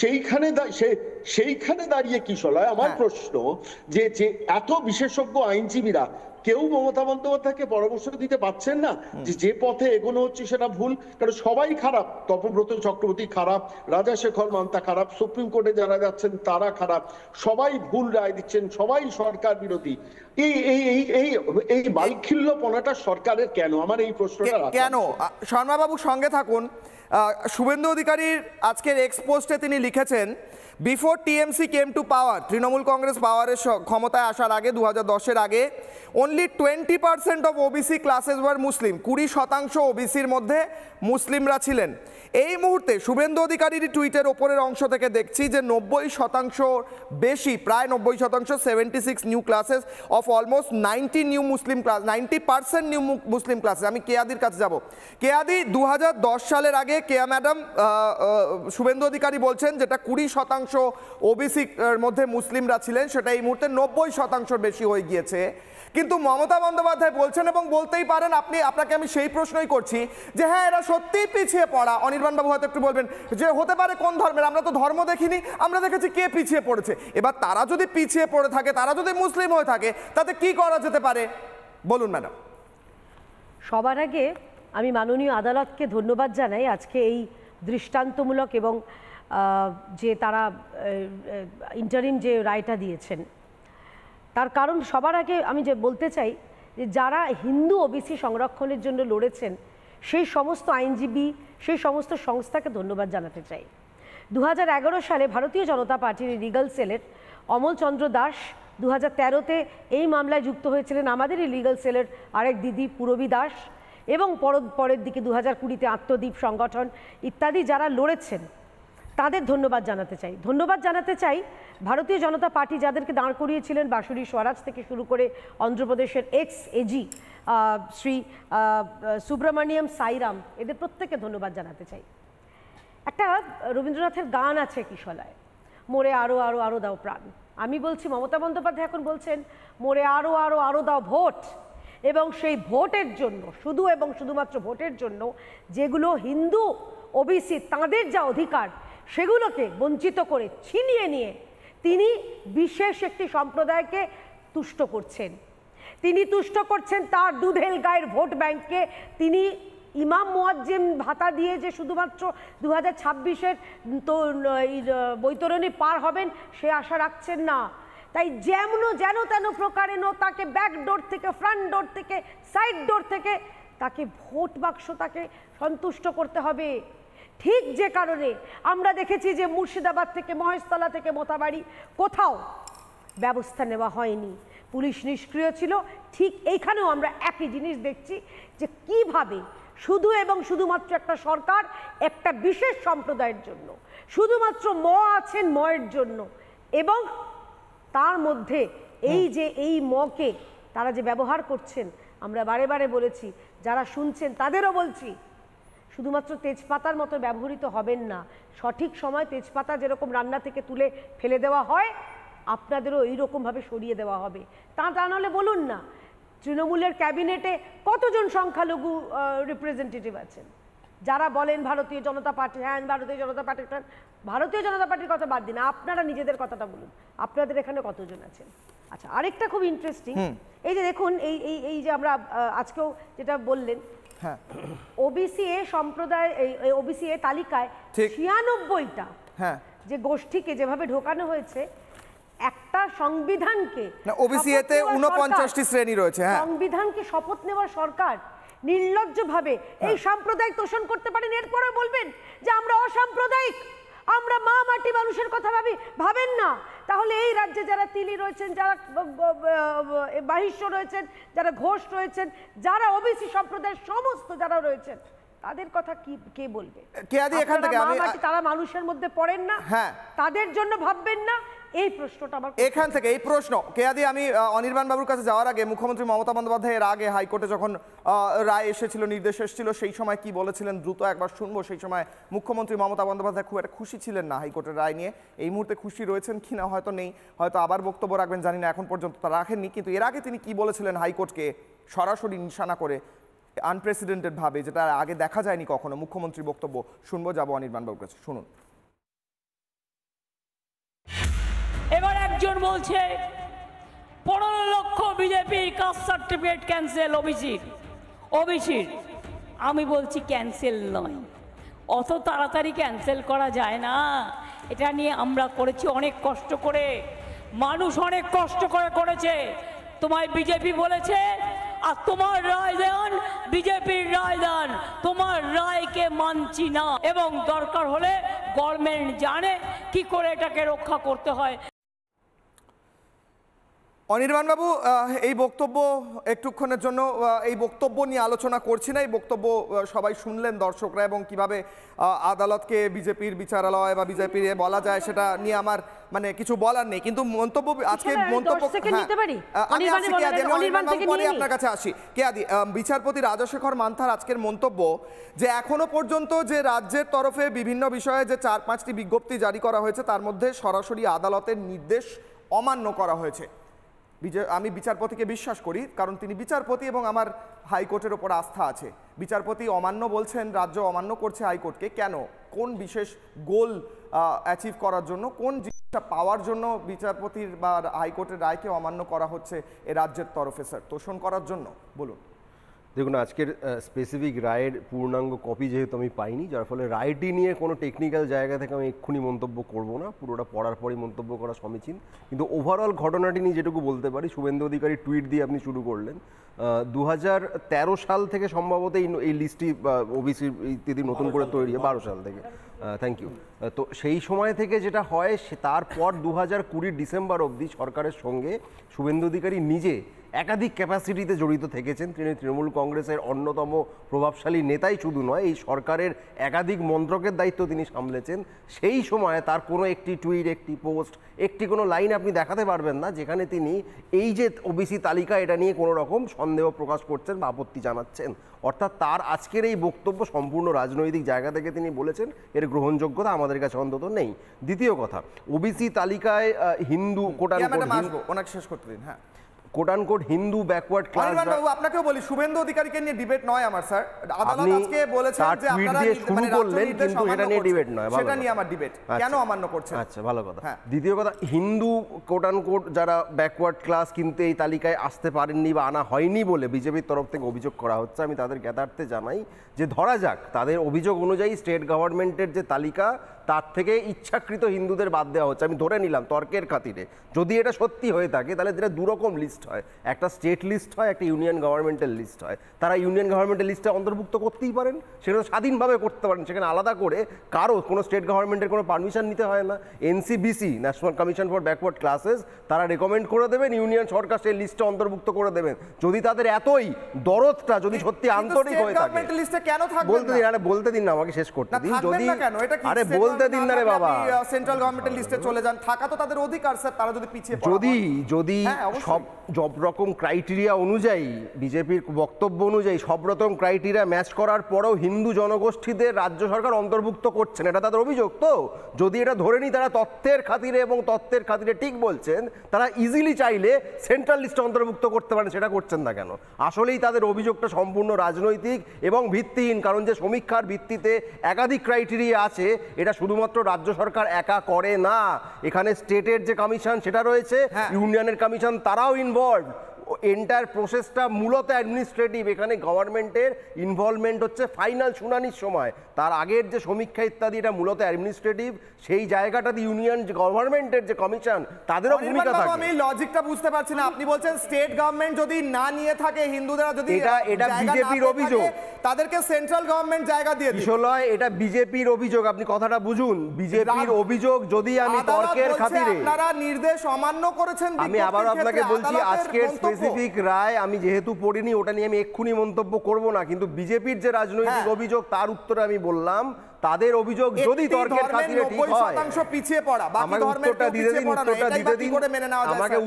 সেইখানে দাঁড়িয়ে কিশোরায় আমার প্রশ্ন যে এত বিশেষজ্ঞ আইনজীবীরা কেউ মমতা বন্দ্যোপাধ্যায়কে পরামর্শ দিতে পারছেন না যে পথে এগোনো হচ্ছে সেটা ভুল? কারণ সবাই খারাপ, তপব্রত চক্রবর্তী খারাপ, রাজাশেখর মান্তা খারাপ, সুপ্রিম কোর্টে যারা যাচ্ছেন তারা খারাপ, সবাই ভুল রায় দিচ্ছেন, সবাই সরকার বিরোধী। এই বালখিল্যপনাটা সরকারের কেন? আমার এই প্রশ্নটা কেন? শর্মাবাবু সঙ্গে থাকুন। শুভেন্দু অধিকারীর আজকের এক্সপোস্টে তিনি লিখেছেন, বিফোর টিএমসি কেম টু পাওয়ার, তৃণমূল কংগ্রেস পাওয়ারের ক্ষমতায় আসার আগে 2010-এর আগে only 20% of OBC classes were Muslim, 20% ওবিসির মধ্যে মুসলিমরা ছিলেন। এই মুহূর্তে শুভেন্দু অধিকারীর টুইটের ওপরের অংশ থেকে দেখছি যে 90% বেশি, প্রায় 90%, 76 new classes of almost 90 new Muslim class, 90% new Muslim classes. আমি কেয়াদির কাছে যাব। কেয়াদি, 2010 সালের আগে কেয়া ম্যাডাম, শুভেন্দু অধিকারী বলছেন যেটা 20% ওবিসির মধ্যে মুসলিমরা ছিলেন, সেটা এই মুহূর্তে 90% বেশি হয়ে গিয়েছে। কিন্তু মমতা বন্দ্যোপাধ্যায় বলছেন, এবং বলতেই পারেন, আপনাকে আমি সেই প্রশ্নই করছি যে হ্যাঁ, এরা সত্যিই পিছিয়ে পড়া। অনির্বাণবাবু হয়তো একটু বলবেন যে হতে পারে কোন ধর্মের, আমরা তো ধর্ম দেখিনি, আমরা দেখেছি কে পিছিয়ে পড়েছে। এবার তারা যদি পিছিয়ে পড়ে থাকে, তারা যদি মুসলিম হয়ে থাকে, তাতে কি করা যেতে পারে বলুন ম্যাডাম। সবার আগে আমি মাননীয় আদালতকে ধন্যবাদ জানাই আজকে এই দৃষ্টান্তমূলক এবং যে তারা ইন্টারিম যে রায়টা দিয়েছেন, তার কারণ সবার আগে আমি যে বলতে চাই যে যারা হিন্দু ওবিসি সংরক্ষণের জন্য লড়েছেন, সেই সমস্ত আইনজীবী, সেই সমস্ত সংস্থাকে ধন্যবাদ জানাতে চাই। 2011 সালে ভারতীয় জনতা পার্টির লিগাল সেলের অমল চন্দ্র দাস 2013-তে এই মামলায় যুক্ত হয়েছিলেন, আমাদেরই লিগাল সেলের আরেক দিদি পূরবী দাস, এবং পরের দিকে 2020-তে আত্মদ্বীপ সংগঠন ইত্যাদি যারা লড়েছেন, তাদের ধন্যবাদ জানাতে চাই। ধন্যবাদ জানাতে চাই ভারতীয় জনতা পার্টি যাদেরকে দাঁড় করিয়েছিলেন, বাঁশুরি স্বরাজ থেকে শুরু করে অন্ধ্রপ্রদেশের এক্স এজি শ্রী সুব্রমণিয়াম সাইরাম, এদের প্রত্যেককে ধন্যবাদ জানাতে চাই। একটা রবীন্দ্রনাথের গান আছে কিশোলায়, মোরে আরো আরো আরো দাও প্রাণ। আমি বলছি মমতা বন্দ্যোপাধ্যায় এখন বলছেন মোরে আরো আরো আরো দাও ভোট, এবং সেই ভোটের জন্য, শুধু এবং শুধুমাত্র ভোটের জন্য, যেগুলো হিন্দু ওবিসি তাঁদের যা অধিকার সেগুলোকে বঞ্চিত করে ছিনিয়ে নিয়ে তিনি বিশেষ একটি সম্প্রদায়কে তুষ্ট করছেন। তিনি তুষ্ট করছেন তার দুধেল গায়ের ভোট ব্যাংককে তিনি ইমাম মুয়াজ্জিম ভাতা দিয়ে যে শুধুমাত্র 2026-এর তো বৈতরণী পার হবেন সে আশা রাখছেন না। তাই যেন তেন প্রকারে তাকে ব্যাক ডোর থেকে, ফ্রন্ট ডোর থেকে, সাইড ডোর থেকে তাকে ভোট বাক্স তাকে সন্তুষ্ট করতে হবে। ঠিক যে কারণে আমরা দেখেছি যে মুর্শিদাবাদ থেকে, মহেশতলা থেকে মোথাবাড়ি কোথাও ব্যবস্থা নেওয়া হয়নি, পুলিশ নিষ্ক্রিয় ছিল। ঠিক এইখানেও আমরা একই জিনিস দেখছি যে কিভাবে শুধু এবং শুধুমাত্র একটা সরকার একটা বিশেষ সম্প্রদায়ের জন্য, শুধুমাত্র আছেন ময়ের জন্য, এবং তার মধ্যে এই মকে তারা যে ব্যবহার করছেন, আমরা বারে বারে বলেছি, যারা শুনছেন তাদেরও বলছি, শুধুমাত্র তেজপাতার মতো ব্যবহৃত হবেন না। সঠিক সময় তেজপাতা যেরকম রান্না থেকে তুলে ফেলে দেওয়া হয়, আপনাদেরও এইরকমভাবে সরিয়ে দেওয়া হবে। তা নাহলে বলুন না, তৃণমূলের ক্যাবিনেটে কতজন সংখ্যালঘু রিপ্রেজেন্টেটিভ আছেন যারা বলেন ভারতীয় জনতা পার্টি, হ্যাঁ ভারতীয় জনতা পার্টি, ভারতীয় জনতা পার্টির কথা বাদ দিন, আপনারা নিজেদের কথাটা বলুন, আপনাদের এখানে কতজন আছেন? আচ্ছা, আরেকটা খুব ইন্টারেস্টিং, এই যে দেখুন, এই যে আমরা আজকেও যেটা বললেন, হ্যাঁ, ওবিসি এ সম্প্রদায়, এই ওবিসি এ তালিকায় 96টা হ্যাঁ যে গোষ্ঠীকে যেভাবে ঢোকানো হয়েছে, একটা সংবিধানকে, ওবিসি এতে 49টি শ্রেণী রয়েছে, হ্যাঁ, সংবিধানকে শপথ নেওয়া সরকার নির্লজ্জভাবে এই সাম্প্রদায়িক তোষণ করতে পারেন, এরপরে বলবেন যে আমরা অসাম্প্রদায়িক, আমরা মা মাটি মানুষের কথা ভাবেন না। তাহলে এই রাজ্যে যারা তিলি রয়েছেন, যারা বাহিষ্য রয়েছেন, যারা ঘোষ রয়েছেন, যারা ওবিসি সম্প্রদায়ের সমস্ত যারা রয়েছেন, তাদের কথা কে বলবে? তারা মানুষের মধ্যে পড়েন না, হ্যাঁ, তাদের জন্য ভাববেন না? এই প্রশ্নটা আমার এখান থেকে, এই প্রশ্ন কেয়াদি, আমি অনির্বাণ বাবুর কাছে যাওয়ার আগে মুখ্যমন্ত্রী মমতা বন্দ্যোপাধ্যায় এর আগে হাইকোর্টে যখন রায় এসেছিল, নির্দেশ এসেছিল, সেই সময় কি বলেছিলেন দ্রুত একবার শুনবো। সেই সময় মুখ্যমন্ত্রী মমতা বন্দ্যোপাধ্যায় খুব একটা খুশি ছিলেন না হাইকোর্টের রায় নিয়ে। এই মুহূর্তে খুশি রয়েছেন কিনা হয়তো নেই, হয়তো আবার বক্তব্য রাখবেন, জানি না, এখন পর্যন্ত তা রাখেননি। কিন্তু এর আগে তিনি কি বলেছিলেন হাইকোর্টকে সরাসরি নিশানা করে, আনপ্রেসিডেন্টেড ভাবে, যেটা আগে দেখা যায়নি কখনো, মুখ্যমন্ত্রীর বক্তব্য শুনবো। যাবো অনির্বাণ বাবুর কাছে, শুনুন। এবার একজন বলছে 15 লক্ষ বিজেপির কাস্ট সার্টিফিকেট ক্যান্সেল ওবিসির। আমি বলছি ক্যান্সেল নয়, অত তাড়াতাড়ি ক্যান্সেল করা যায় না। এটা নিয়ে আমরা করেছি অনেক কষ্ট করে, মানুষ অনেক কষ্ট করে করেছে। তোমায় বিজেপি বলেছে আর তোমার রায় দেন, বিজেপির রায় দেন, তোমার রায়কে মানছি না। এবং দরকার হলে গভর্নমেন্ট জানে কি করে এটাকে রক্ষা করতে হয়। অনির্বাণ বাবু, এই বক্তব্য একটুক্ষণের জন্য এই বক্তব্য নিয়ে আলোচনা করছি না, এই বক্তব্য সবাই শুনলেন দর্শকরা, এবং কিভাবে আদালতকে বিজেপির বিচারালয় বা বিজেপির বলা যায় সেটা নিয়ে আমার মানে কিছু বলার নেই। কিন্তু মন্তব্য আজকে মন্তব্য আপনার কাছে আসি। কেয়াদি, বিচারপতি রাজশেখর মান্থার আজকের মন্তব্য যে এখনো পর্যন্ত যে রাজ্যের তরফে বিভিন্ন বিষয়ে যে 4-5টি বিজ্ঞপ্তি জারি করা হয়েছে, তার মধ্যে সরাসরি আদালতের নির্দেশ অমান্য করা হয়েছে। আমি বিচারপতিকে বিশ্বাস করি, কারণ তিনি বিচারপতি এবং আমার হাইকোর্টের ওপর আস্থা আছে। বিচারপতি অমান্য বলছেন, রাজ্য অমান্য করছে হাইকোর্টকে, কেন? কোন বিশেষ গোল অ্যাচিভ করার জন্য, কোন জিনিসটা পাওয়ার জন্য বিচারপতির বা হাইকোর্টের রায়কে অমান্য করা হচ্ছে এ রাজ্যের তরফে? স্যার, তোষণ করার জন্য? বলুন। দেখুন, আজকের স্পেসিফিক রায়ের পূর্ণাঙ্গ কপি যেহেতু আমি পাইনি, যার ফলে রায়টি নিয়ে কোনো টেকনিক্যাল জায়গা থেকে আমি এক্ষুনি মন্তব্য করব না, পুরোটা পড়ার পরই মন্তব্য করা সমীচীন। কিন্তু ওভারঅল ঘটনাটি নিয়ে যেটুকু বলতে পারি, শুভেন্দু অধিকারী টুইট দিয়ে আপনি শুরু করলেন। 2013 সাল থেকে সম্ভবত এই লিস্টটি ওবিসি ইত্যাদি নতুন করে তৈরি হয়, 12 সাল থেকে, থ্যাংক ইউ। তো সেই সময় থেকে যেটা হয়, তারপর 2020 ডিসেম্বর অবধি সরকারের সঙ্গে শুভেন্দু অধিকারী নিজে একাধিক ক্যাপাসিটিতে জড়িত থেকেছেন। তিনি তৃণমূল কংগ্রেসের অন্যতম প্রভাবশালী নেতাই শুধু নয়, এই সরকারের একাধিক মন্ত্রকের দায়িত্ব তিনি সামলেছেন। সেই সময় তার কোনো একটি টুইট, একটি পোস্ট, একটি কোনো লাইন আপনি দেখাতে পারবেন না যেখানে তিনি এই যে ওবিসি তালিকা, এটা নিয়ে কোনো রকম সন্দেহ প্রকাশ করছেন বা আপত্তি জানাচ্ছেন। অর্থাৎ তার আজকের এই বক্তব্য সম্পূর্ণ রাজনৈতিক জায়গা থেকে তিনি বলেছেন, এর গ্রহণযোগ্যতা আমাদের কাছে অন্তত নেই। দ্বিতীয় কথা, ওবিসি তালিকায় হিন্দু কোটা, শেষ করতে দিন। হ্যাঁ, coat unquote Hindu backward class. Anirban বাবু আপনাকেও বলি, শুভেন্দু অধিকারীকে নিয়ে ডিবেট নয় আমার স্যার, আদালত আজকে বলেছেন যে আপনারা শুরু করলেন কিন্তু এটা নিয়ে ডিবেট নয়, সেটা নিয়ে আমার ডিবেট, কেন অমান্য করছেন? আচ্ছা ভালো কথা। দ্বিতীয় কথা, হিন্দু কোট আনকোট যারা ব্যাকওয়ার্ড ক্লাস কিন্তু এই তালিকায় আসতে পারেননি বা আনা হয়নি বলে বিজেপির তরফ থেকে অভিযোগ করা হচ্ছে। আমি তাদের জ্ঞাতার্থে জানাই যে ধরা যাক তাদের অভিযোগ অনুযায়ী স্টেট গভর্নমেন্টের যে তালিকা তার থেকে ইচ্ছাকৃত হিন্দুদের বাদ দেওয়া হচ্ছে, আমি ধরে নিলাম তর্কের খাতিরে। যদি এটা সত্যি হয়ে থাকে তাহলে যেটা দুরকম লিস্ট হয়, একটা স্টেট লিস্ট হয়, একটা ইউনিয়ন গভর্নমেন্টের লিস্ট হয়। তারা ইউনিয়ন গভর্নমেন্টের লিস্টে অন্তর্ভুক্ত করতেই পারেন, সেটা স্বাধীনভাবে করতে পারেন, সেখানে আলাদা করে কারো কোনো স্টেট গভর্নমেন্টের কোনো পারমিশন নিতে হয় না। এনসিবিসি national commission for backward classes তারা রেকমেন্ড করে দেবেন, ইউনিয়ন সরকার সেই লিস্টে অন্তর্ভুক্ত করে দেবেন। যদি তাদের এতই দরদটা যদি সত্যি আন্তরিক হয়ে থাকে, বলতে দিন, আরে বলতে দিন না, আমাকে শেষ করতে দিন। যদি আরে বলতে দিন না রে বাবা, সেন্ট্রাল গভর্নমেন্টের লিস্টে চলে যান, থাকা তো তাদের অধিকার স্যার, তারা যদি পিছিয়ে যদি সব রকম ক্রাইটেরিয়া অনুযায়ী, বিজেপির বক্তব্য অনুযায়ী সব রকম ক্রাইটেরিয়া ম্যাচ করার পরেও হিন্দু জনগোষ্ঠীদের রাজ্য সরকার অন্তর্ভুক্ত করছেন, এটা তাদের অভিযোগ। তো যদি এটা ধরে নিই তারা তথ্যের খাতিরে এবং তথ্যের খাতিরে ঠিক বলছেন, তারা ইজিলি চাইলে সেন্ট্রাল লিস্টে অন্তর্ভুক্ত করতে পারেন, সেটা করছেন না কেন? আসলেই তাদের অভিযোগটা সম্পূর্ণ রাজনৈতিক এবং ভিত্তিহীন, কারণ যে সমীক্ষার ভিত্তিতে একাধিক ক্রাইটেরিয়া আছে এটা শুধুমাত্র রাজ্য সরকার একা করে না, এখানে স্টেটের যে কমিশন সেটা রয়েছে, ইউনিয়নের কমিশন তারাও ইনভলভ। এন্টায়ার প্রসেসটা মূলত অ্যাডমিনিস্ট্রেটিভ, এখানে গভর্নমেন্টের ইনভলভমেন্ট হচ্ছে ফাইনাল শুনানির সময়। তার আগের যে সমীক্ষা ইত্যাদি এটা মূলত অ্যাডমিনিস্ট্রেটিভ, সেই জায়গাটাতে ইউনিয়ন গভর্নমেন্টের যে কমিশন তাদেরও ভূমিকা থাকে। আমি লজিকটা বুঝতে পারছি না, আপনি বলছেন স্টেট গভর্নমেন্ট যদি না নিয়ে থাকে, হিন্দুরা যদি এটা বিজেপির অভিযোগ, তাদেরকে সেন্ট্রাল গভর্নমেন্ট জায়গা দিয়ে দিবে। বিষয় এটা বিজেপির অভিযোগ, আপনি কথাটা বুঝুন, বিজেপির অভিযোগ। যদি আমি তর্কের খাতিরে, আপনারা নির্দেশ অমান্য করেছেন, আমি আবার আপনাকে বলছি আজকের স্পেসিফিক রায় আমি যেহেতু পড়িনি ওটা নিয়ে আমি এক্ষুনি মন্তব্য করব না, কিন্তু বিজেপির যে রাজনৈতিক অভিযোগ তার উত্তরে আমি বললাম তাদের অভিযোগ যদি তর্কের খাতিরে ঠিক হয়, আমাকে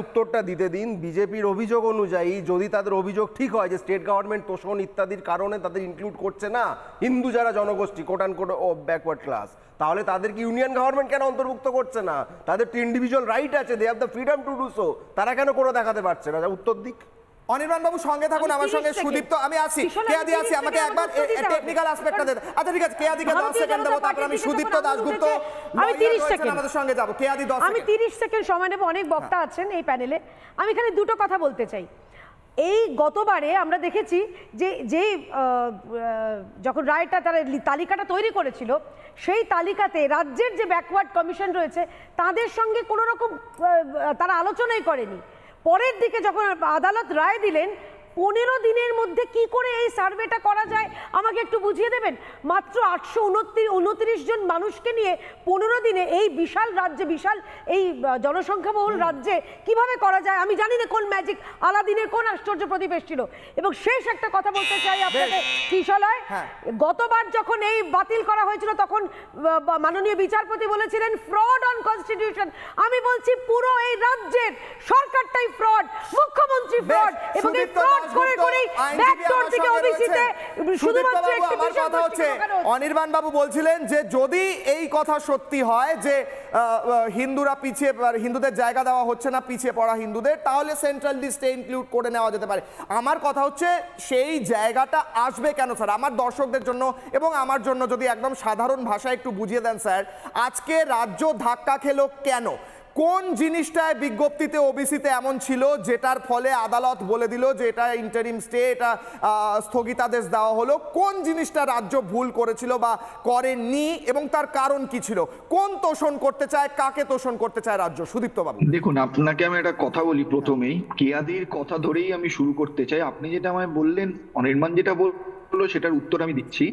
উত্তরটা দিতে দিন। বিজেপির অভিযোগ অনুযায়ী যদি তাদের অভিযোগ ঠিক হয় যে স্টেট গভর্নমেন্ট তোষণ ইত্যাদির কারণে তাদের ইনক্লুড করছে না হিন্দু যারা জনগোষ্ঠী কোট আনকোট ও ব্যাকওয়ার্ড ক্লাস, তাহলে তাদেরকে ইউনিয়ন গভর্নমেন্ট কেন অন্তর্ভুক্ত করছে না? তাদের তো ইন্ডিভিজুয়াল রাইট আছে, they have the freedom to do so, তারা কেন করে দেখাতে পারছে না? উত্তর দিক। অনির্বাণ বাবু সঙ্গে থাকুন, আমার সঙ্গে সুদীপ্ত, আমি আসি, কেয়াদি আসি, আমাকে একবার টেকনিক্যাল অ্যাসপেক্টটা দেন। আচ্ছা ঠিক আছে, কেয়াদিকে 10 সেকেন্ড দেব, তারপর আমি সুদীপ্ত দাশগুপ্ত আমি 30 সেকেন্ড আমাদের সঙ্গে যাব। কেয়াদি 10 সেকেন্ড, আমি 30 সেকেন্ড সময় নেব, অনেক বক্তা আছেন এই প্যানেলে। আমি এখানে দুটো কথা বলতে চাই। এই গতবারে আমরা দেখেছি যে যখন রায়টা তারা তালিকাটা তৈরি করেছিল, সেই তালিকাতে রাজ্যের যে ব্যাকওয়ার্ড কমিশন রয়েছে তাদের সঙ্গে কোনো রকম তারা আলোচনাই করেনি। পরের দিকে যখন আদালত রায় দিলেন, 15 দিনের মধ্যে কি করে এই সার্ভেটা করা যায় আমাকে একটু বুঝিয়ে দেবেন? মাত্র 829 জন মানুষকে নিয়ে 15 দিনে এই বিশাল রাজ্যে, বিশাল এই জনসংখ্যাবহুল রাজ্যে কিভাবে করা যায়? আমি জানি না কোন ম্যাজিক, আলাদিনের কোন আশ্চর্য প্রদীপ এসেছিল। এবং শেষ একটা কথা বলতে চাই আপনাকে, কিশলয়, গতবার যখন এই বাতিল করা হয়েছিল তখন মাননীয় বিচারপতি বলেছিলেন ফ্রড অন কনস্টিটিউশন। আমি বলছি পুরো এই রাজ্যের সরকারটাই ফ্রড, মুখ্যমন্ত্রী ফ্রড, এবং এই ফ্রড অনির্বাণ বাবু বলছিলেন যে যদি এই কথা সত্যি হয় যে হিন্দুরা পিছিয়ে, হিন্দুদের জায়গা দেওয়া হচ্ছে না পিছিয়ে পড়া হিন্দুদের, তাহলে সেন্ট্রাল লিস্টে ইনক্লুড করে নেওয়া যেতে পারে। আমার কথা হচ্ছে সেই জায়গাটা আসবে কেন স্যার? আমার দর্শকদের জন্য এবং আমার জন্য যদি একদম সাধারণ ভাষায় একটু বুঝিয়ে দেন স্যার, আজকে রাজ্য ধাক্কা খেলো কেন? কোন জিনিসটায় বিজ্ঞপ্তিতে ওবিসিতে এমন ছিল যেটার ফলে আদালত বলে দিল যে এটা ইন্টারিম স্টে, এটা স্থগিতাদেশ দেওয়া হলো? কোন জিনিসটা রাজ্য ভুল করেছিল বা করেননি এবং তার কারণ কি ছিল? কোন তোষণ করতে চায়, কাকে তোষণ করতে চায় রাজ্য? সুদীপ্ত বাবু দেখুন, আপনাকে আমি একটা কথা বলি প্রথমেই, কেয়াদির কথা ধরেই আমি শুরু করতে চাই। আপনি যেটা আমায় বললেন, অনির্বাণ যেটা বললো সেটার উত্তর আমি দিচ্ছি।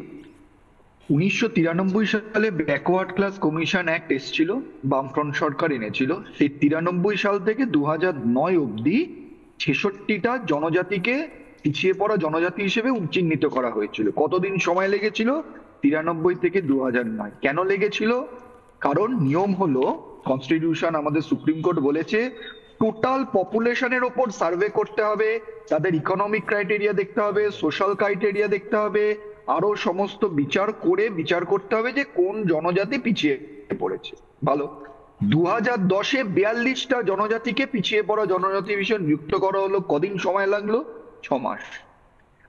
1993 সালে ব্যাকওয়ার্ড ক্লাস কমিশন অ্যাক্ট এসেছিল, বামফ্রন্ট সরকার এনেছিল। সেই 93 সাল থেকে 2009 অবধি 66টা জনজাতিকে পিছিয়ে পড়া জনজাতি হিসেবে চিহ্নিত করা হয়েছিল। কতদিন সময় লেগেছিল? 93 থেকে 2009। কেন লেগেছিল? কারণ নিয়ম হলো, কনস্টিটিউশন আমাদের সুপ্রিম কোর্ট বলেছে টোটাল পপুলেশনের ওপর সার্ভে করতে হবে, তাদের ইকোনমিক ক্রাইটেরিয়া দেখতে হবে, সোশ্যাল ক্রাইটেরিয়া দেখতে হবে, আরো সমস্ত বিচার করতে হবে যে কোন জনজাতি পিছিয়ে পড়েছে। ভালো, 2010-এ 42টা জনজাতিকে পিছিয়ে পড়া জনজাতি হিসেবে নিযুক্ত করা হলো। কদিন সময় লাগলো? 6 মাস।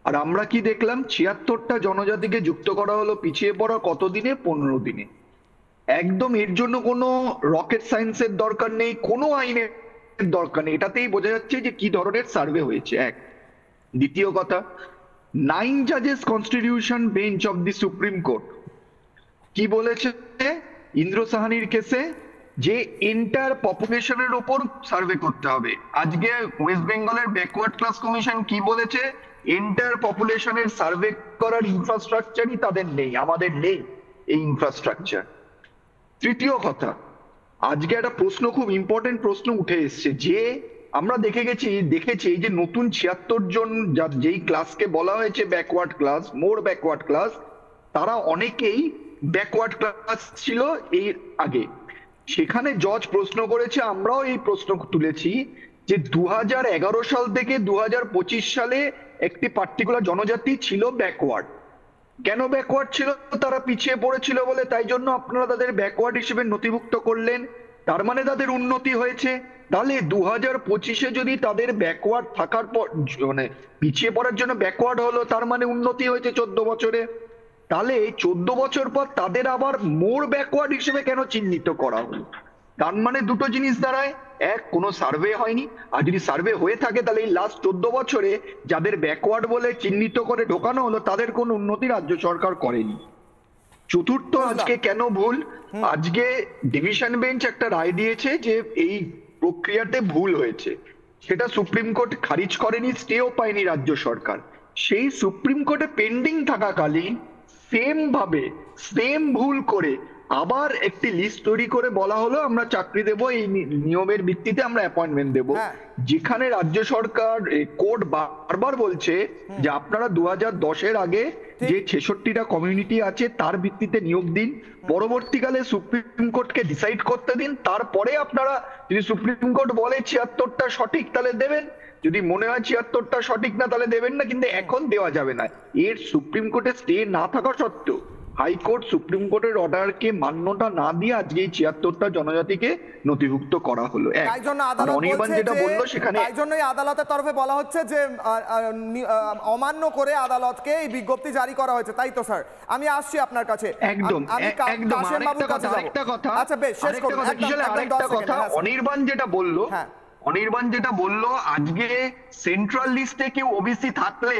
আর আমরা কি দেখলাম? 76টা জনজাতিকে যুক্ত করা হলো পিছিয়ে পড়া কত দিনে? 15 দিনে। একদম এর জন্য কোনো রকেট সায়েন্সের দরকার নেই, কোনো আইনের দরকার নেই। এটাতেই বোঝা যাচ্ছে যে কি ধরনের সার্ভে হয়েছে। এক। দ্বিতীয় কথা, 9 জাজেস constitution bench of the supreme court কি বলেছে ইন্দ্র সাহানির কেসে? যে এন্টার পপুলেশনের উপর সার্ভে করতে হবে। আজকে ওয়েস্ট বেঙ্গলের ব্যাকওয়ার্ড ক্লাস কমিশন কি বলেছে? এন্টার পপুলেশনের সার্ভে করার ইনফ্রাস্ট্রাকচারই তাদের নেই, আমাদের নেই এই ইনফ্রাস্ট্রাকচার। তৃতীয় কথা, আজকে একটা প্রশ্ন, খুব ইম্পর্টেন্ট প্রশ্ন উঠে এসছে যে আমরা দেখেছি এই যে নতুন 76 জন যেই ক্লাসকে বলা হয়েছে ব্যাকওয়ার্ড ক্লাস, মোর ব্যাকওয়ার্ড ক্লাস, তারা অনেকেই ব্যাকওয়ার্ড ক্লাস ছিল এর আগে। সেখানে জজ প্রশ্ন করেছে, আমরাও এই প্রশ্ন তুলেছি যে 2011 সাল থেকে 2025 সালে একটি পার্টিকুলার জনজাতি ছিল ব্যাকওয়ার্ড। কেন ব্যাকওয়ার্ড ছিল? তারা পিছিয়ে পড়েছিল বলে, তাই জন্য আপনারা তাদের ব্যাকওয়ার্ড হিসেবে নথিভুক্ত করলেন। তার মানে তাদের উন্নতি হয়েছে। তাহলে 2025-এ যদি তাদের ব্যাকওয়ার্ড থাকার পর মানে পিছিয়ে পড়ার জন্য ব্যাকওয়ার্ড হলো, তার মানে উন্নতি হয়েছে 14 বছরে। তাহলে 14 বছর পর তাদের আবার মোর ব্যাকওয়ার্ড হিসেবে কেন চিহ্নিত করা হলো? তার মানে দুটো জিনিস দাঁড়ায়, এক, কোনো সার্ভে হয়নি, আর যদি সার্ভে হয়ে থাকে তাহলে এই লাস্ট 14 বছরে যাদের ব্যাকওয়ার্ড বলে চিহ্নিত করে ঢোকানো হলো তাদের কোনো উন্নতি রাজ্য সরকার করেনি। চতুর্থ, আজকে কেন ভুল? আজকে ডিভিশন বেঞ্চ একটা রায় দিয়েছে যে এই প্রক্রিয়াতে ভুল হয়েছে, সেটা সুপ্রিম কোর্ট খারিজ করেনি, স্টেও পায়নি রাজ্য সরকার। সেই সুপ্রিম কোর্টে পেন্ডিং থাকাকালীন সেম ভাবে সেম ভুল করে আবার একটি লিস্ট তৈরি করে বলা হলো আমরা চাকরি দেব, এই নিয়মের ভিত্তিতে আমরা অ্যাপয়েন্টমেন্ট দেব। যেখানে রাজ্য সরকার কোর্ট বারবার বলছে যে আপনারা 2010-এর আগে যে 66টা কমিউনিটি আছে তার ভিত্তিতে নিয়োগ দিন, পরবর্তীকালে সুপ্রিম কোর্টকে ডিসাইড করতে দিন, তারপরে আপনারা যদি সুপ্রিম কোর্ট বলে 76টা সঠিক তাহলে দেবেন, যদি মনে হয় 76টা সঠিক না তাহলে দেবেন না, কিন্তু এখন দেওয়া যাবে না। এর সুপ্রিম কোর্টে স্টে না থাকা সত্ত্বেও হাইকোর্ট সুপ্রিম কোর্টের অর্ডারকে মান্যতা না দিয়ে আজকে এই 76টা জনজাতিকে নথিভুক্ত করা হলো। তাই জন্য আদালত অনির্বাণ যেটা বললো সেখানে, তাই জন্যই আদালতের তরফে বলা হচ্ছে যে অমান্য করে আদালতকে এই বিজ্ঞপ্তি জারি করা হয়েছে, তাই তো স্যার? আমি আসছি আপনার কাছে। একদম একদম আরেকটা কথা, আচ্ছা বেশ, শেষ করুন। আরেকটা কথা অনির্বাণ যেটা বললো আজকে সেন্ট্রাল লিস্টে কেউ ওবিসি থাকলে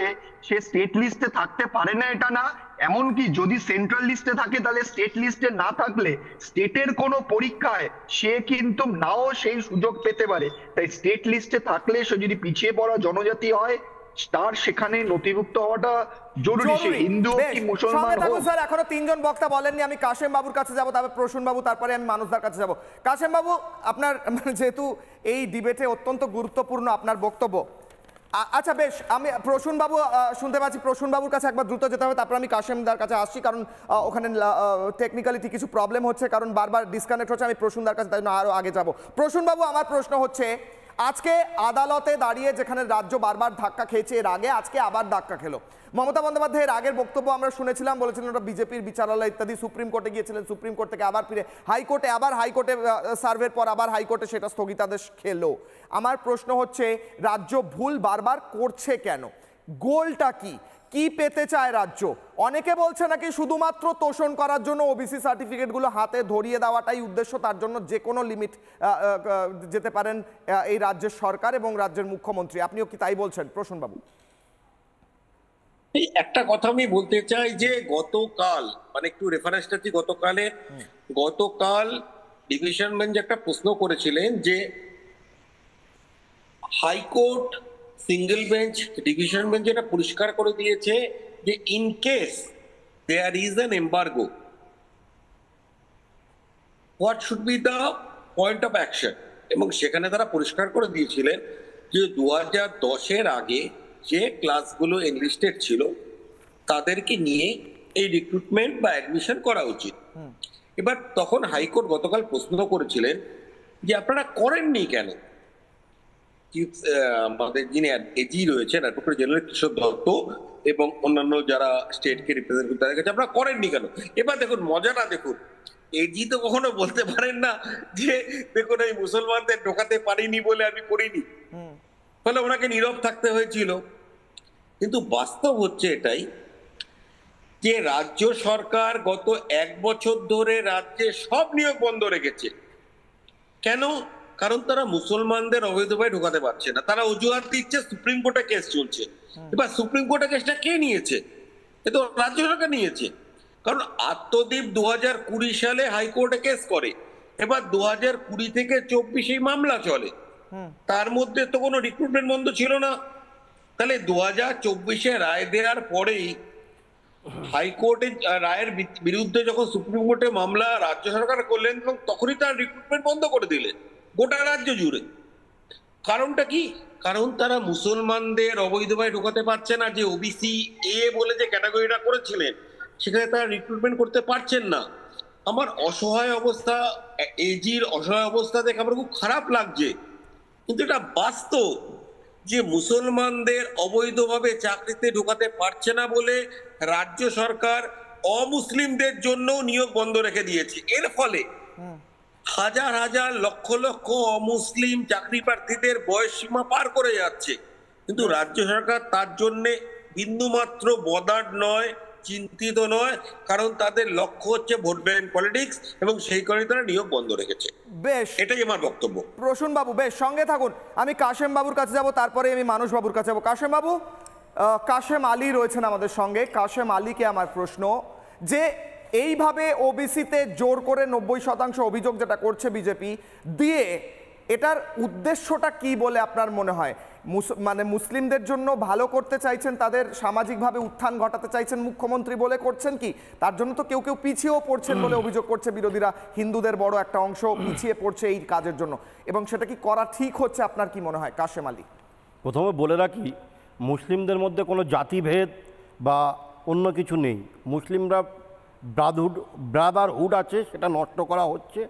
সে স্টেট লিস্টে থাকতে পারে না, এটা না। এমনকি যদি সেন্ট্রাল লিস্টে থাকে তাহলে স্টেট লিস্টে না থাকলে স্টেটের কোনো পরীক্ষায় সে কিন্তু নাও সেই সুযোগ পেতে পারে। তাই স্টেট লিস্টে থাকলে সে যদি পিছিয়ে পড়া জনজাতি হয় তার সেখানে নথিভুক্ত হওয়াটা জরুরি, সে হিন্দু কি মুসলমান হোক। স্যার এখনো 3 জন বক্তা বলেননি, আমি কাশেম বাবুর কাছে যাব, তারপর প্রসূন বাবু, তারপরে আমি মানুষদার কাছে যাব। কাশেম বাবু, আপনার যেহেতু এই ডিবেটে অত্যন্ত গুরুত্বপূর্ণ আপনার বক্তব্য, আচ্ছা বেশ, আমি প্রসূন বাবু শুনতে পাচ্ছি, প্রসূন বাবুর কাছে একবার দ্রুত যেতে হবে, তারপর আমি কাশেমদার কাছে আসছি, কারণ ওখানে টেকনিক্যালিটি কিছু প্রবলেম হচ্ছে, কারণ বারবার ডিসকানেক্ট হচ্ছে। আমি প্রসূনদার কাছে তাই জন্য আরও আগে যাব। প্রসূন বাবু, আমার প্রশ্ন হচ্ছে, আজকে আদালতে দাঁড়িয়ে যেখানে রাজ্য বারবার ধাক্কা খেয়েছে এর আগে, আজকে আবার ধাক্কা খেলো। মমতা বন্দ্যোপাধ্যায়ের আগের বক্তব্য আমরা শুনেছিলাম, বলেছিলেন ওটা বিজেপির বিচারালয় ইত্যাদি, সুপ্রিম কোর্টে গিয়েছিলেন, সুপ্রিম কোর্ট থেকে আবার ফিরে হাইকোর্টে, আবার হাইকোর্টে সার্ভের পর আবার হাইকোর্টে সেটা স্থগিতাদেশ খেলো। আমার প্রশ্ন হচ্ছে, রাজ্য ভুল বারবার করছে কেন? গোলটা কি? কি পেতে চায় রাজ্য? অনেকে বলছে নাকি শুধুমাত্র তোষণ করার জন্য ওবিসি সার্টিফিকেটগুলো হাতে ধরিয়ে দেওয়াটাই উদ্দেশ্য, তার জন্য যে কোনো লিমিট যেতে পারেন এই রাজ্যের সরকার এবং রাজ্যের মুখ্যমন্ত্রী। আপনিও কি তাই বলছেন প্রসূন বাবু? একটা কথা আমি বলতে চাই যে গতকাল, মানে একটু রেফারেন্সটা কি, গতকাল ডিভিশন বেঞ্চ একটা প্রশ্ন করেছিলেন যে high court single bench division bench এটা পরিষ্কার করে দিয়েছে যে in case there is an embargo, what should be the point of action. এবং সেখানে তারা পরিষ্কার করে দিয়েছিলেন যে 2010-এর আগে যে ক্লাসগুলো এনলিস্টেড ছিল তাদেরকে নিয়ে এই রিক্রুটমেন্ট বা অ্যাডমিশন করা উচিত। এবার তখন হাইকোর্ট গতকাল প্রশ্ন করেছিলেন যে আপনারা করেননি কেন? আমাদের যিনি এজি রয়েছেন অ্যাডভোকেট জেনারেল কিশোর দত্ত এবং অন্যান্য যারা স্টেটকে রিপ্রেজেন্ট করতে তাদের কাছে আপনারা করেননি কেন? এবার দেখুন মজাটা, দেখুন এজি তো কখনো বলতে পারেন না যে দেখুন এই মুসলমানদের ঢোকাতে পারিনি বলে আমি করিনি, ফলে ওনাকে নীরব থাকতে হয়েছিল। কিন্তু বাস্তব হচ্ছে এটাই যে রাজ্য সরকার গত 1 বছর ধরে রাজ্যে সব নিয়োগ বন্ধ রেখেছে। কেন? কারণ তারা মুসলমানদের অবৈধভাবে ঢোকাতে পারছে না। তারা অজুহাত দিচ্ছে সুপ্রিম কোর্টে কেস চলছে। এবার সুপ্রিম কোর্টে কেসটা কে নিয়েছে? এ তো রাজ্য সরকার নিয়েছে। কারণ আত্মদ্বীপ 2020 সালে হাইকোর্টে কেস করে, এবার 2020 থেকে 24 মামলা চলে। তার মধ্যে তো কোনো রিক্রুটমেন্ট বন্ধ ছিল না। তাহলে 2024 রায় দেওয়ার পরেই হাইকোর্টের রায়ের বিরুদ্ধে যখন সুপ্রিম কোর্টে মামলা রাজ্য সরকার করলেন, এবং তখনই তার রিক্রুটমেন্ট বন্ধ করে দিলেন গোটা রাজ্য জুড়ে। কারণটা কি? কারণ তারা মুসলমানদের অবৈধভাবে ঢোকাতে পারছে না। যে ওবিসি এ বলে যে ক্যাটাগরিটা করেছিলেন সেখানে তারা রিক্রুটমেন্ট করতে পারছেন না। আমার অসহায় অবস্থা, এজির অসহায় অবস্থা দেখে আমার খুব খারাপ লাগছে, কিন্তু এটা বাস্তব যে মুসলমানদের অবৈধভাবে চাকরিতে ঢোকাতে পারছে না বলে রাজ্য সরকার অমুসলিমদের জন্য নিয়োগ বন্ধ রেখে দিয়েছে। এর ফলে হাজার হাজার লক্ষ লক্ষ অমুসলিম চাকরি প্রার্থীদের বয়স সীমা পার করে যাচ্ছে, কিন্তু রাজ্য সরকার তার জন্য বিন্দুমাত্র বদার্ড নয়, চিন্তিত নয়, কারণ তাদের লক্ষ্য হচ্ছে ভোট ব্যাংক পলিটিক্স, এবং সেই কারণে তারা নিয়োগ বন্ধ রেখেছে। বেশ, এটাই আমার বক্তব্য। প্রসূন বাবু বেশ সঙ্গে থাকুন, আমি কাশেম বাবুর কাছে যাব, তারপরে আমি মানস বাবুর কাছে যাব। কাশেম বাবু, কাশেম আলী রয়েছেন আমাদের সঙ্গে। কাশেম আলীকে আমার প্রশ্ন যে এইভাবে ওবিসিতে জোর করে 90% অভিযোগ যেটা করছে বিজেপি দিয়ে, এটার উদ্দেশ্যটা কি বলে আপনার মনে হয়? মানে মুসলিমদের জন্য ভালো করতে চাইছেন, তাদের সামাজিকভাবে উত্থান ঘটাতে চাইছেন মুখ্যমন্ত্রী বলে করছেন কি? তার জন্য তো কেউ কেউ পিছিয়েও পড়ছেন বলে অভিযোগ করছে বিরোধীরা, হিন্দুদের বড় একটা অংশ পিছিয়ে পড়ছে এই কাজের জন্য, এবং সেটা কি করা ঠিক হচ্ছে আপনার কি মনে হয়? কাশেম আলী। প্রথমে বলে রাখি, মুসলিমদের মধ্যে কোনো জাতিভেদ বা অন্য কিছু নেই। মুসলিমরা ব্রাদারহুড আছে, সেটা নষ্ট করা হচ্ছে।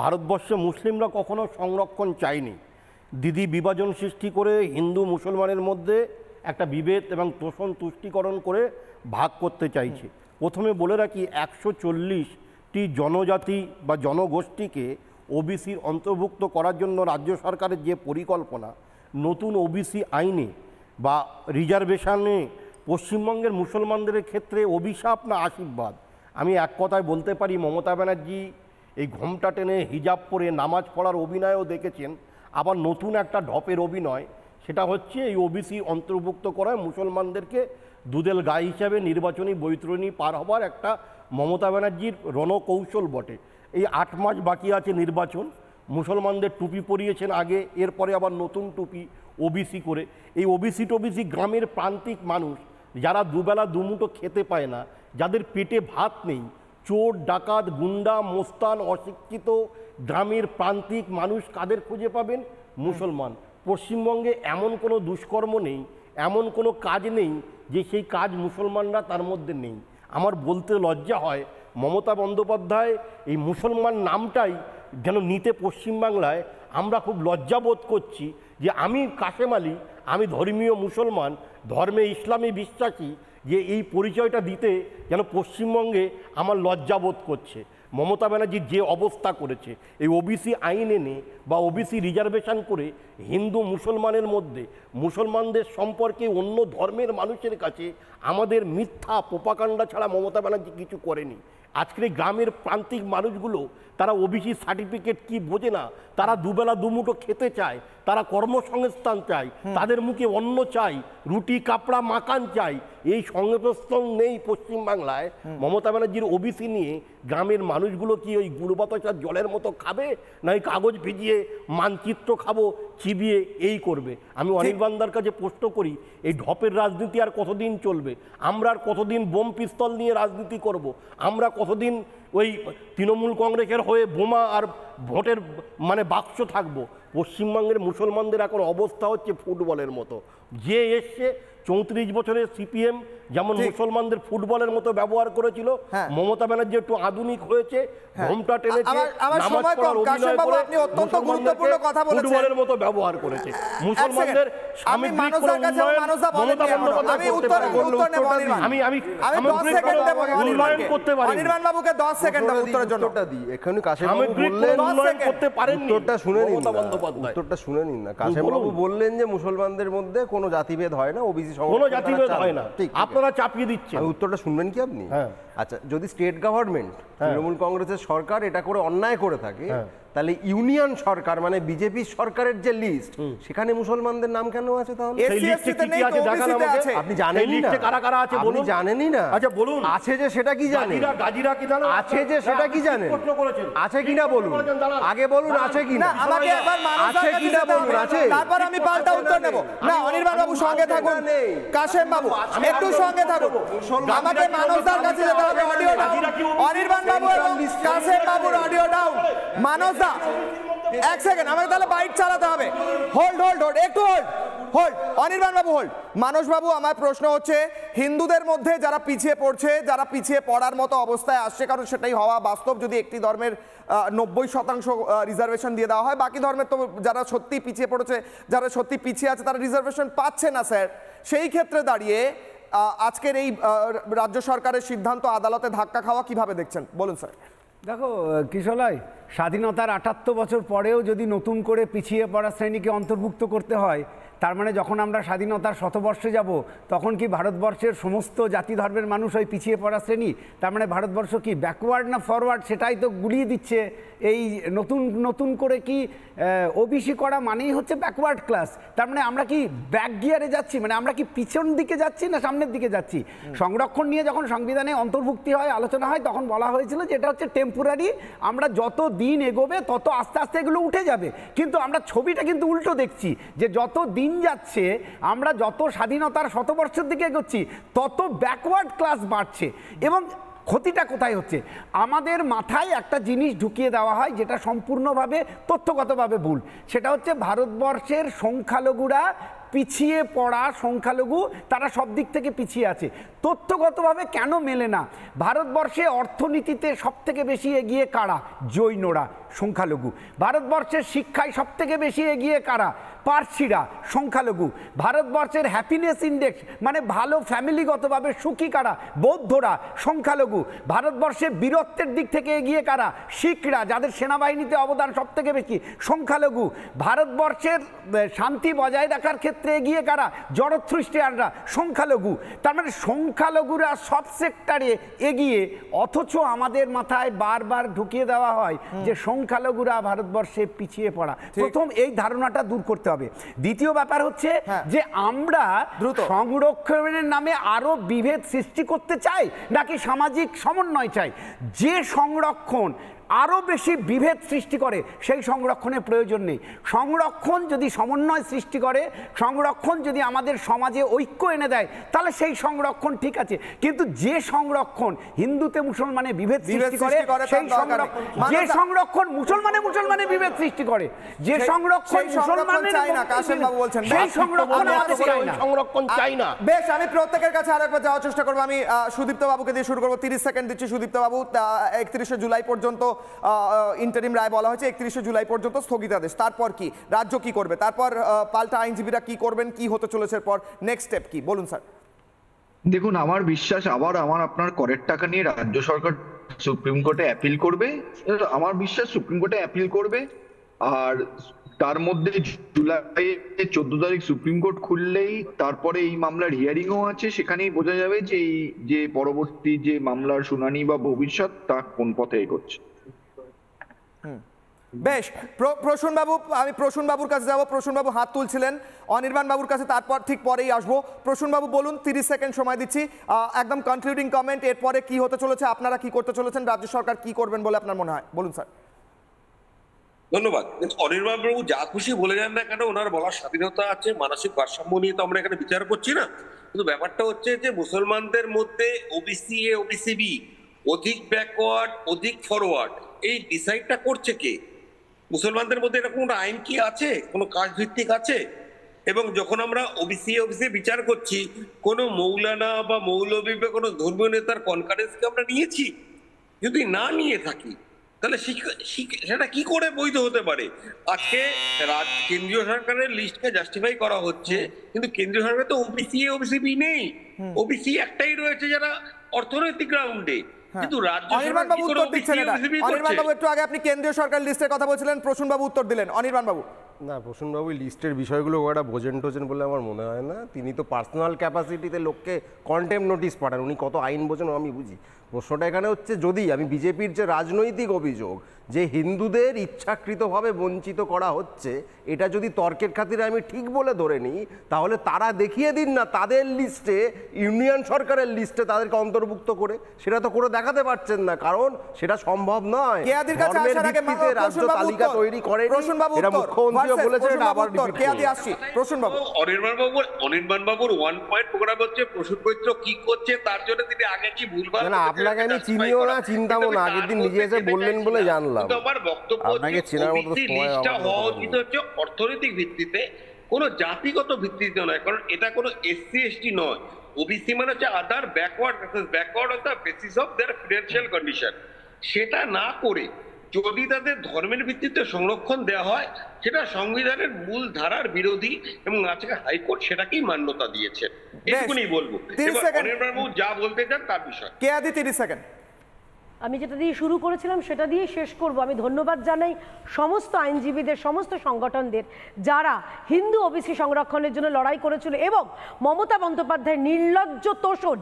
ভারতবর্ষে মুসলিমরা কখনো সংরক্ষণ চায়নি। দিদি বিভাজন সৃষ্টি করে হিন্দু মুসলমানের মধ্যে একটা বিভেদ এবং তোষণ তুষ্টিকরণ করে ভাগ করতে চাইছে। প্রথমে বলে রাখি, 140টি জনজাতি বা জনগোষ্ঠীকে ওবিসির অন্তর্ভুক্ত করার জন্য রাজ্য সরকারের যে পরিকল্পনা, নতুন ওবিসি আইনে বা রিজার্ভেশনে পশ্চিমবঙ্গের মুসলমানদের ক্ষেত্রে অভিশাপ না আশীর্বাদ? আমি এক কথায় বলতে পারি, মমতা ব্যানার্জি এই ঘোমটা টেনে হিজাব পরে নামাজ পড়ার অভিনয়ও দেখেছেন, আবার নতুন একটা ঢপের অভিনয়, সেটা হচ্ছে এই ওবিসি অন্তর্ভুক্ত করায় মুসলমানদেরকে দুধেল গায়ে হিসাবে নির্বাচনী বৈতরণী পার হবার একটা মমতা ব্যানার্জির রণকৌশল বটে। এই 8 মাস বাকি আছে নির্বাচন, মুসলমানদের টুপি পরিয়েছেন আগে, এরপরে আবার নতুন টুপি ওবিসি করে। এই ওবিসি টবিসি গ্রামের প্রান্তিক মানুষ যারা দুবেলা দুমুঠো খেতে পায় না, যাদের পেটে ভাত নেই, চোর ডাকাত গুন্ডা মোস্তান অশিক্ষিত গ্রামের প্রান্তিক মানুষ কাদের খুঁজে পাবেন? মুসলমান। পশ্চিমবঙ্গে এমন কোনো দুষ্কর্ম নেই, এমন কোনো কাজ নেই যে সেই কাজ মুসলমানরা তার মধ্যে নেই। আমার বলতে লজ্জা হয়, মমতা বন্দ্যোপাধ্যায় এই মুসলমান নামটাই যেন নিতে পশ্চিমবাংলায় আমরা খুব লজ্জাবোধ করছি যে আমি কাশেম আলী, আমি ধর্মীয় মুসলমান, ধর্মে ইসলামী বিশ্বাসী, যে এই পরিচয়টা দিতে যেন পশ্চিমবঙ্গে আমার লজ্জাবোধ করছে। মমতা ব্যানার্জি যে অবস্থা করেছে, এই ওবিসি আইন এনে বা ওবিসি রিজার্ভেশন করে হিন্দু মুসলমানের মধ্যে, মুসলমানদের সম্পর্কে অন্য ধর্মের মানুষের কাছে আমাদের মিথ্যা প্রোপাগান্ডা ছাড়া মমতা ব্যানার্জি কিছু করেনি। আজকের গ্রামের প্রান্তিক মানুষগুলো তারা ওবিসি সার্টিফিকেট কি বোঝে না, তারা দুবেলা দুমুঠো খেতে চায়, তারা কর্মসংস্থান চায়, তাদের মুখে অন্ন চাই, রুটি কাপড়া মাকান চাই। এই সংস্থান নেই পশ্চিমবাংলায়। মমতা ব্যানার্জির ওবিসি নিয়ে গ্রামের মানুষগুলো কি ওই গুড় বাতাসার জলের মতো খাবে, না ওই কাগজ ভিজিয়ে মানচিত্র খাবো চিবিয়ে এই করবে? আমি অনির্বাণদার কাছে প্রশ্ন করি, এই ঢপের রাজনীতি আর কতদিন চলবে? আমরা আর কতদিন বোম পিস্তল নিয়ে রাজনীতি করব? আমরা কতদিন ওই তৃণমূল কংগ্রেসের হয়ে বোমা আর ভোটের মানে বাক্স থাকবো? পশ্চিমবঙ্গের মুসলমানদের এখন অবস্থা হচ্ছে ফুটবলের মতো, যে এসছে 34 বছরের সিপিএম যেমন মুসলমানদের ফুটবলের মতো ব্যবহার করেছিল, মমতা ব্যানার্জি একটু আধুনিক হয়েছে, ঘোমটা টেনেছে, নামাজ পড়ার অভিনয় করে ফুটবলের মতো ব্যবহার করেছে। মুসলমানদের সামগ্রিক কোনো উন্নয়ন মমতা বন্দ্যোপাধ্যায় করতে পারে। আমি উন্নয়ন করতে পারি। অনির্বাণ বাবুকে 10 সেকেন্ড দেব উত্তরের জন্য। এখানে কাশেমবাবু বললেন উন্নয়ন করতে পারেন, উত্তরটা শুনে নিন না, উত্তরটা শুনে নিন না। কাশেমবাবু বললেন যে মুসলমানদের মধ্যে কোনো জাতিভেদ হয় না, ওবিসি কোনো জাতিভেদ হয় না, আপনারা চাপিয়ে দিচ্ছেন। উত্তরটা শুনবেন কি আপনি? আচ্ছা, যদি স্টেট গভর্নমেন্ট তৃণমূল কংগ্রেসের সরকার এটা করে অন্যায় করে থাকে, তাহলে ইউনিয়ন সরকার মানে বিজেপি সরকারের যে লিস্ট, সেখানে মুসলমানদের নাম কেন আছে? তাহলে সেই লিস্টে কি কি আছে দেখান আমাকে। আপনি জানেনই না কারা কারা আছে বলুন। জানেনই না? আচ্ছা বলুন, আছে যে সেটা কি জানেন? গাজীরা কি জানেন? আছে যে সেটা কি জানেন? আছে কিনা বলুন, আগে বলুন আছে কিনা। আমাকে একবার আছে কিনা বলুন। আছে, তারপর আমি পাল্টা উত্তর নেব। না, অনির্বাণ বাবু সঙ্গে থাকুন, কাশেম বাবু একটু সঙ্গে থাকুন। আমাকে মানসদার কাছে যেতে হবে, অডিও ডাউন। অনির্বাণ বাবু এবং কাশেম বাবুর অডিও ডাউন। মানসদা এক সেকেন্ড, আমাকে তাহলে বাইট চালাতে হবে। হোল্ড হোল্ড হোল্ড, একটু হোল্ড হোল্ড। অনির্বাণ বাবু হোল্ড। মানস বাবু, আমার প্রশ্ন হচ্ছে, হিন্দুদের মধ্যে যারা পিছিয়ে পড়ছে, যারা পিছিয়ে পড়ার মতো অবস্থায় আসছে, কারণ সেটাই হওয়া বাস্তব, যদি একটি ধর্মের 90% রিজার্ভেশন দিয়ে দেওয়া হয়, বাকি ধর্মের তো যারা সত্যি পিছিয়ে পড়েছে, যারা সত্যি পিছিয়ে আছে, তারা রিজার্ভেশন পাচ্ছে না স্যার। সেই ক্ষেত্রে দাঁড়িয়ে আজকের এই রাজ্য সরকারের সিদ্ধান্ত আদালতে ধাক্কা খাওয়া কিভাবে দেখছেন বলুন স্যার। দেখো কিশোরলাই, স্বাধীনতার 78 বছর পরেও যদি নতুন করে পিছিয়ে পড়া শ্রেণীকে অন্তর্ভুক্ত করতে হয়, তার মানে যখন আমরা স্বাধীনতার শতবর্ষে যাব, তখন কি ভারতবর্ষের সমস্ত জাতি ধর্মের মানুষ ওই পিছিয়ে পড়া শ্রেণী? তার মানে ভারতবর্ষ কি ব্যাকওয়ার্ড না ফরওয়ার্ড, সেটাই তো গুলিয়ে দিচ্ছে। এই নতুন করে কি ওবিসি করা মানেই হচ্ছে ব্যাকওয়ার্ড ক্লাস। তার মানে আমরা কি ব্যাক গিয়ারে যাচ্ছি, মানে আমরা কি পিছন দিকে যাচ্ছি না সামনের দিকে যাচ্ছি? সংরক্ষণ নিয়ে যখন সংবিধানে অন্তর্ভুক্তি হয়, আলোচনা হয়, তখন বলা হয়েছিল যে এটা হচ্ছে টেম্পোরারি, আমরা যত দিন এগোবে তত আস্তে আস্তে এগুলো উঠে যাবে। কিন্তু আমরা ছবিটা কিন্তু উল্টো দেখছি, যে যত দিন যাচ্ছে, আমরা যত স্বাধীনতার শতবর্ষের দিকে এগোচ্ছি, তত ব্যাকওয়ার্ড ক্লাস বাড়ছে। এবং ক্ষতিটা কোথায় হচ্ছে? আমাদের মাথায় একটা জিনিস ঢুকিয়ে দেওয়া হয় যেটা সম্পূর্ণভাবে তথ্যগতভাবে ভুল। সেটা হচ্ছে ভারতবর্ষের সংখ্যালঘুরা পিছিয়ে পড়া সংখ্যালঘু, তারা সব দিক থেকে পিছিয়ে আছে। তথ্যগতভাবে কেন মেলে না? ভারতবর্ষে অর্থনীতিতে সবথেকে বেশি এগিয়ে কারা? জৈনরা, সংখ্যালঘু। ভারতবর্ষের শিক্ষায় সবথেকে বেশি এগিয়ে কারা? পার্সিরা, সংখ্যালঘু। ভারতবর্ষের হ্যাপিনেস ইন্ডেক্স মানে ভালো ফ্যামিলিগতভাবে সুখী কারা? বৌদ্ধরা, সংখ্যালঘু। ভারতবর্ষের বীরত্বের দিক থেকে এগিয়ে কারা? শিখরা, যাদের সেনাবাহিনীতে অবদান সবথেকে বেশি, সংখ্যালঘু। ভারতবর্ষের শান্তি বজায় রাখার ক্ষেত্রে এগিয়ে কারা? জরথ্রুস্টিয়ানরা, সংখ্যালঘু। তার মানে সংখ্যালঘুরা সব সেক্টরে এগিয়ে, অথচ আমাদের মাথায় বারবার ঢুকিয়ে দেওয়া হয় যে সংখ্যালঘুরা ভারতবর্ষে পিছিয়ে পড়া। প্রথম এই ধারণাটা দূর করতে হবে। দ্বিতীয় ব্যাপার হচ্ছে যে আমরা সংরক্ষণের নামে আরো বিভেদ সৃষ্টি করতে চাই নাকি সামাজিক সমন্বয় চাই? যে সংরক্ষণ আরও বেশি বিভেদ সৃষ্টি করে, সেই সংরক্ষণের প্রয়োজন নেই। সংরক্ষণ যদি সমন্বয় সৃষ্টি করে, সংরক্ষণ যদি আমাদের সমাজে ঐক্য এনে দেয়, তাহলে সেই সংরক্ষণ ঠিক আছে। কিন্তু যে সংরক্ষণ হিন্দুতে মুসলমানে বিভেদ সৃষ্টি করে, সেই সংরক্ষণ, যে সংরক্ষণ মুসলমানে বিভেদ সৃষ্টি করে, যে সংরক্ষণ মুসলমানের চাই না, কাশেম বাবু বলছেন সেই সংরক্ষণ আমাদের চাই না, সংরক্ষণ চাই না। বেশ, আমি প্রত্যেকের কাছে আরেকবার যাওয়ার চেষ্টা করবো। আমি সুদীপ্ত বাবুকে দিয়ে শুরু করবো। 30 সেকেন্ড দিচ্ছি সুদীপ্ত বাবু। 31শে জুলাই পর্যন্ত ইন্টারিম রায় বলা হয়েছে, 31শে জুলাই পর্যন্ত স্থগিতাদেশ। তারপর কি রাজ্য কি করবে? তারপর পাল্টা আইনজীবীরা কি করবেন? কি হতে চলেছে পর? নেক্সট স্টেপ কি বলুন স্যার। দেখুন, আমার বিশ্বাস আবার আপনার করের টাকা নিয়ে রাজ্য সরকার সুপ্রিম কোর্টে অ্যাপিল করবে। আমার বিশ্বাস সুপ্রিম কোর্টে অ্যাপিল করবে, আর তার মধ্যে জুলাই 14 তারিখ সুপ্রিম কোর্ট খুললেই তারপরে এই মামলার হিয়ারিংও আছে, সেখানেই বোঝা যাবে যে এই যে পরবর্তী যে মামলার শুনানি বা ভবিষ্যৎ তা কোন পথে এগোচ্ছে। বেশ, প্রসূন বাবু, আমি প্রসূন বাবুর কাছে যাবো। প্রসূন বাবু হাত তুলছিলেন, অনির্বাণ বাবুর কাছে তারপর ঠিক পরেই আসবো। প্রসূন বাবু বলুন, 30 সেকেন্ড সময় দিচ্ছি, একদম কনক্লুডিং কমেন্ট। এরপরে কি হতে চলেছে, আপনারা কি করতে চলেছেন, রাজ্য সরকার কি করবেন বলে আপনার মনে হয়? বলুন স্যার। ধন্যবাদ। অনির্বাণ বাবু যা খুশি বলে যান না কেন, ওনার বলার স্বাধীনতা আছে। মানসিক ভারসাম্য নিয়ে তো আমরা এখানে বিচার করছি না, কিন্তু ব্যাপারটা হচ্ছে যে মুসলমানদের মধ্যে ওবিসি এ, ওবিসি বি, অধিক ব্যাকওয়ার্ড, অধিক ফরওয়ার্ড, এই ডিসাইডটা করছে কে? মুসলমানদের মধ্যে এরকম কোনো আইন কি আছে? কোনো কাজ ভিত্তিক আছে? এবং যখন আমরা ওবিসি বিচার করছি, কোনো মৌলানা বা মৌলবী বা কোনো ধর্মীয় নেতার কনকারেন্সকে আমরা নিয়েছি? যদি না নিয়ে থাকি তাহলে সেটা কি করে বৈধ হতে পারে? আজকে কেন্দ্রীয় সরকারের লিস্টকে জাস্টিফাই করা হচ্ছে, কিন্তু কেন্দ্রীয় সরকার তো ওবিসি নেই, ওবিসি একটাই রয়েছে যারা অর্থনৈতিক গ্রাউন্ডে, কিন্তু রাজ্য অনির্বাণ বাবু উত্তর দিচ্ছেন এটা। অনির্বাণ বাবু একটু আগে আপনি কেন্দ্রীয় সরকার লিস্টের কথা বলছিলেন, প্রসূন বাবু উত্তর দিলেন। অনির্বাণ বাবু। না, প্রসূনবাবু লিস্টের বিষয়গুলো ওটা বোঝেন টোজেন বলে আমার মনে হয় না। তিনি তো পার্সোনাল ক্যাপাসিটিতে লোককে কন্টেম্প নোটিশ পাঠান, উনি কত আইন বোঝেন আমি বুঝি। প্রশ্নটা এখানে হচ্ছে, যদি আমি বিজেপির যে রাজনৈতিক অভিযোগ যে হিন্দুদের ইচ্ছাকৃতভাবে বঞ্চিত করা হচ্ছে, এটা যদি তর্কের খাতিরে আমি ঠিক বলে ধরে নিই, তাহলে তারা দেখিয়ে দিন না তাদের লিস্টে, ইউনিয়ন সরকারের লিস্টে তাদেরকে অন্তর্ভুক্ত করে। সেটা তো করে দেখাতে পারছেন না, কারণ সেটা সম্ভব নয়। ধর্মের ভিত্তিতে রাজ্য তালিকা তৈরি করেনি, এটা মুখ্যমন্ত্রীও বলেছেন, এটা আবার অনির্বাণ বাবুর ওয়ান পয়েন্ট প্রোগ্রাম হচ্ছে প্রসূন মৈত্র কি করছে তার জন্য তিনি আগে কি ভুলভাল না, আপনাকে আমি চিনিও না, চিন্তাও না, আগের দিন নিজে এসে বললেন বলে জানলাম। আমার বক্তব্য হচ্ছে অর্থনৈতিক ভিত্তিতে, কোনো জাতিগত ভিত্তিতে নয়, কারণ এটা কোনো এসসি এসটি নয়। ওবিসি মানে হচ্ছে আদার backward of the basis of their financial condition. সেটা না করে যদি তাদের ধর্মের ভিত্তিতে সংরক্ষণ দেওয়া হয়, সেটা সংবিধানের মূল ধারার বিরোধী, এবং আজকে হাইকোর্ট সেটাকেই মান্যতা দিয়েছে। এটুকুনি বলবো। অনির্বাণ বাবু যা বলতে চান তার বিষয়। কে আদি 30 সেকেন্ড। আমি যেটা দিয়ে শুরু করেছিলাম সেটা দিয়ে শেষ করব। আমি ধন্যবাদ জানাই সমস্ত আইনজীবীদের, সমস্ত সংগঠনদের যারা হিন্দু ওবিসি সংরক্ষণের জন্য লড়াই করেছিল, এবং মমতা বন্দ্যোপাধ্যায়ের নির্লজ্জ তোষণ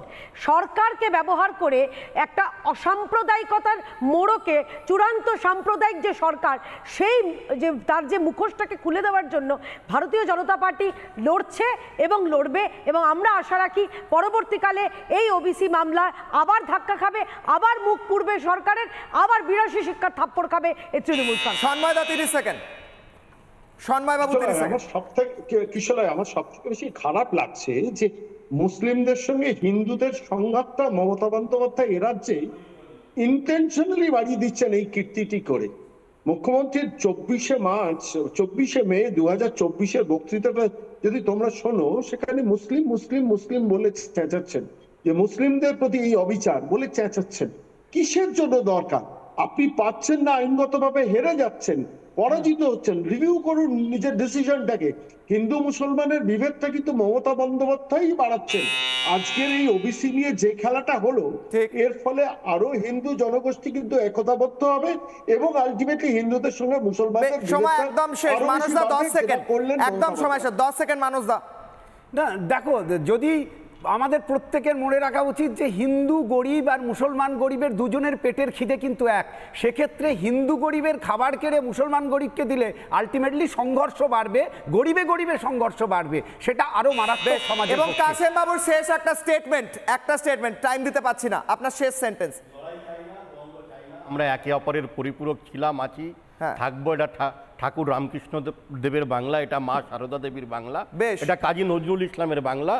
সরকারকে ব্যবহার করে একটা অসাম্প্রদায়িকতার মোড়কে, চূড়ান্ত সাম্প্রদায়িক যে সরকার, সেই যে তার যে মুখোশটাকে খুলে দেওয়ার জন্য ভারতীয় জনতা পার্টি লড়ছে এবং লড়বে। এবং আমরা আশা রাখি পরবর্তীকালে এই ওবিসি মামলা আবার ধাক্কা খাবে, আবার মুখ পুরবে সরকারের, আবার 82 শিক্ষার থাপ্পড় খাবে এই তৃণমূল সরকার। সন্ময়দা 30 সেকেন্ড। সন্ময় বাবু 30 সেকেন্ড। কিশোরয়, আমার সবথেকে বেশি খারাপ লাগছে যে মুসলিমদের সঙ্গে হিন্দুদের সংঘাতটা মমতা বন্দ্যোপাধ্যায় এ রাজ্যে ইন্টেনশনালি বাড়িয়ে দিচ্ছেন এই কীর্তিটি করে। মুখ্যমন্ত্রীর 24শে মে 2024 বক্তৃতাটা যদি তোমরা শোনো, সেখানে মুসলিম মুসলিম মুসলিম বলে চেঁচাচ্ছেন, যে মুসলিমদের প্রতি এই অবিচার বলে চেঁচাচ্ছেন। কিসের জন্য দরকার? আপনি পাচ্ছেন না, আইনগতভাবে হেরে যাচ্ছেন, পরাজিত হচ্ছেন, রিভিউ করুন নিজের ডিসিশনটাকে। হিন্দু মুসলমানের বিভেদটা কিন্তু মমতা বন্দ্যোপাধ্যায়ই বাড়াচ্ছেন। আজকের এই ওবিসি নিয়ে যে খেলাটা হলো, এর ফলে আরো হিন্দু জনগোষ্ঠী কিন্তু একতাবদ্ধ হবে, এবং আলটিমেটলি হিন্দুদের সঙ্গে মুসলমানদের সময় একদম শেষ। মানুষদা 10 সেকেন্ড, একদম সময় শেষ, 10 সেকেন্ড মানুষদা। না দেখো, যদি আমাদের প্রত্যেকের মনে রাখা উচিত যে হিন্দু গরিব আর মুসলমান গরিবের দুজনের পেটের খিদে কিন্তু এক। সেক্ষেত্রে হিন্দু গরিবের খাবার কেড়ে মুসলমান গরিবকে দিলে আলটিমেটলি সংঘর্ষ বাড়বে, গরিবে গরিবে সংঘর্ষ বাড়বে, সেটা আরো মারাত্মক সমাজে। এবং কাশেম বাবুর শেষ একটা স্টেটমেন্ট, টাইম দিতে পাচ্ছি না, আপনার শেষ সেন্টেন্স। আমরা একে অপরের পরিপূরক ছিলাম, আছি, থাকবো। এটা ঠাকুর রামকৃষ্ণ দেবের বাংলা, এটা মা সারদা দেবীর বাংলা, এটা কাজী নজরুল ইসলামের বাংলা।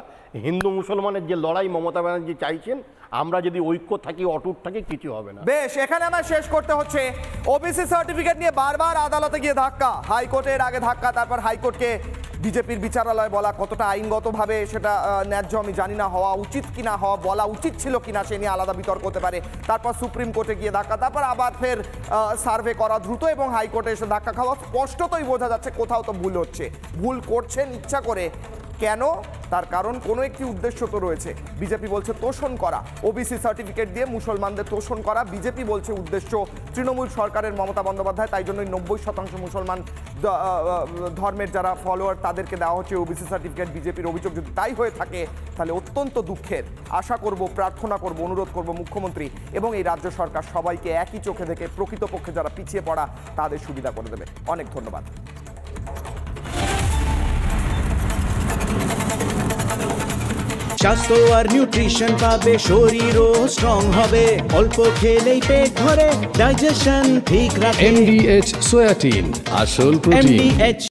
হিন্দু মুসলমানের যে লড়াই মমতা ব্যানার্জি চাইছেন, আমরা যদি ঐক্য থাকি, অটুট থাকি, কিছু হবে না। বেশ, এখানে আমার শেষ করতে হচ্ছে। ওবিসি সার্টিফিকেট নিয়ে বারবার আদালতে গিয়ে ধাক্কা, হাইকোর্টের আগে ধাক্কা, তারপর হাইকোর্টকে বিজেপির বিচারালয় বলা, কতটা আইনগতভাবে সেটা ন্যায্য আমি জানি না, হওয়া উচিত কিনা, বলা উচিত ছিল কিনা সে নিয়ে আলাদা বিতর্ক হতে পারে। তারপর সুপ্রিম কোর্টে গিয়ে ধাক্কা, তারপর আবার ফের সার্ভে করা দ্রুত, এবং হাইকোর্টে এসে ধাক্কা খাওয়া। স্পষ্টতই বোঝা যাচ্ছে কোথাও তো ভুল হচ্ছে, ভুল করছেন ইচ্ছা করে। কেন? তার কারণ কোনো একটি উদ্দেশ্য তো রয়েছে। বিজেপি বলছে তোষণ করা, ওবিসি সার্টিফিকেট দিয়ে মুসলমানদের তোষণ করা। বিজেপি বলছে উদ্দেশ্য তৃণমূল সরকারের মমতা বন্দ্যোপাধ্যায়, তাই জন্যই 90% মুসলমান ধর্মের যারা ফলোয়ার তাদেরকে দেওয়া হচ্ছে ওবিসি সার্টিফিকেট। বিজেপির অভিযোগ যদি তাই হয়ে থাকে, তাহলে অত্যন্ত দুঃখের। আশা করব, প্রার্থনা করব, অনুরোধ করব মুখ্যমন্ত্রী এবং এই রাজ্য সরকার সবাইকে একই চোখে দেখে প্রকৃতপক্ষে যারা পিছিয়ে পড়া তাদের সুবিধা করে দেবে। অনেক ধন্যবাদ। স্বাস্থ্য আর নিউট্রিশন পাবে, শরীরও স্ট্রং হবে, অল্প খেলেই পেট ভরে, ডাইজেশন ঠিক রাখে। MDH সোয়াটিন, আসল প্রোটিন।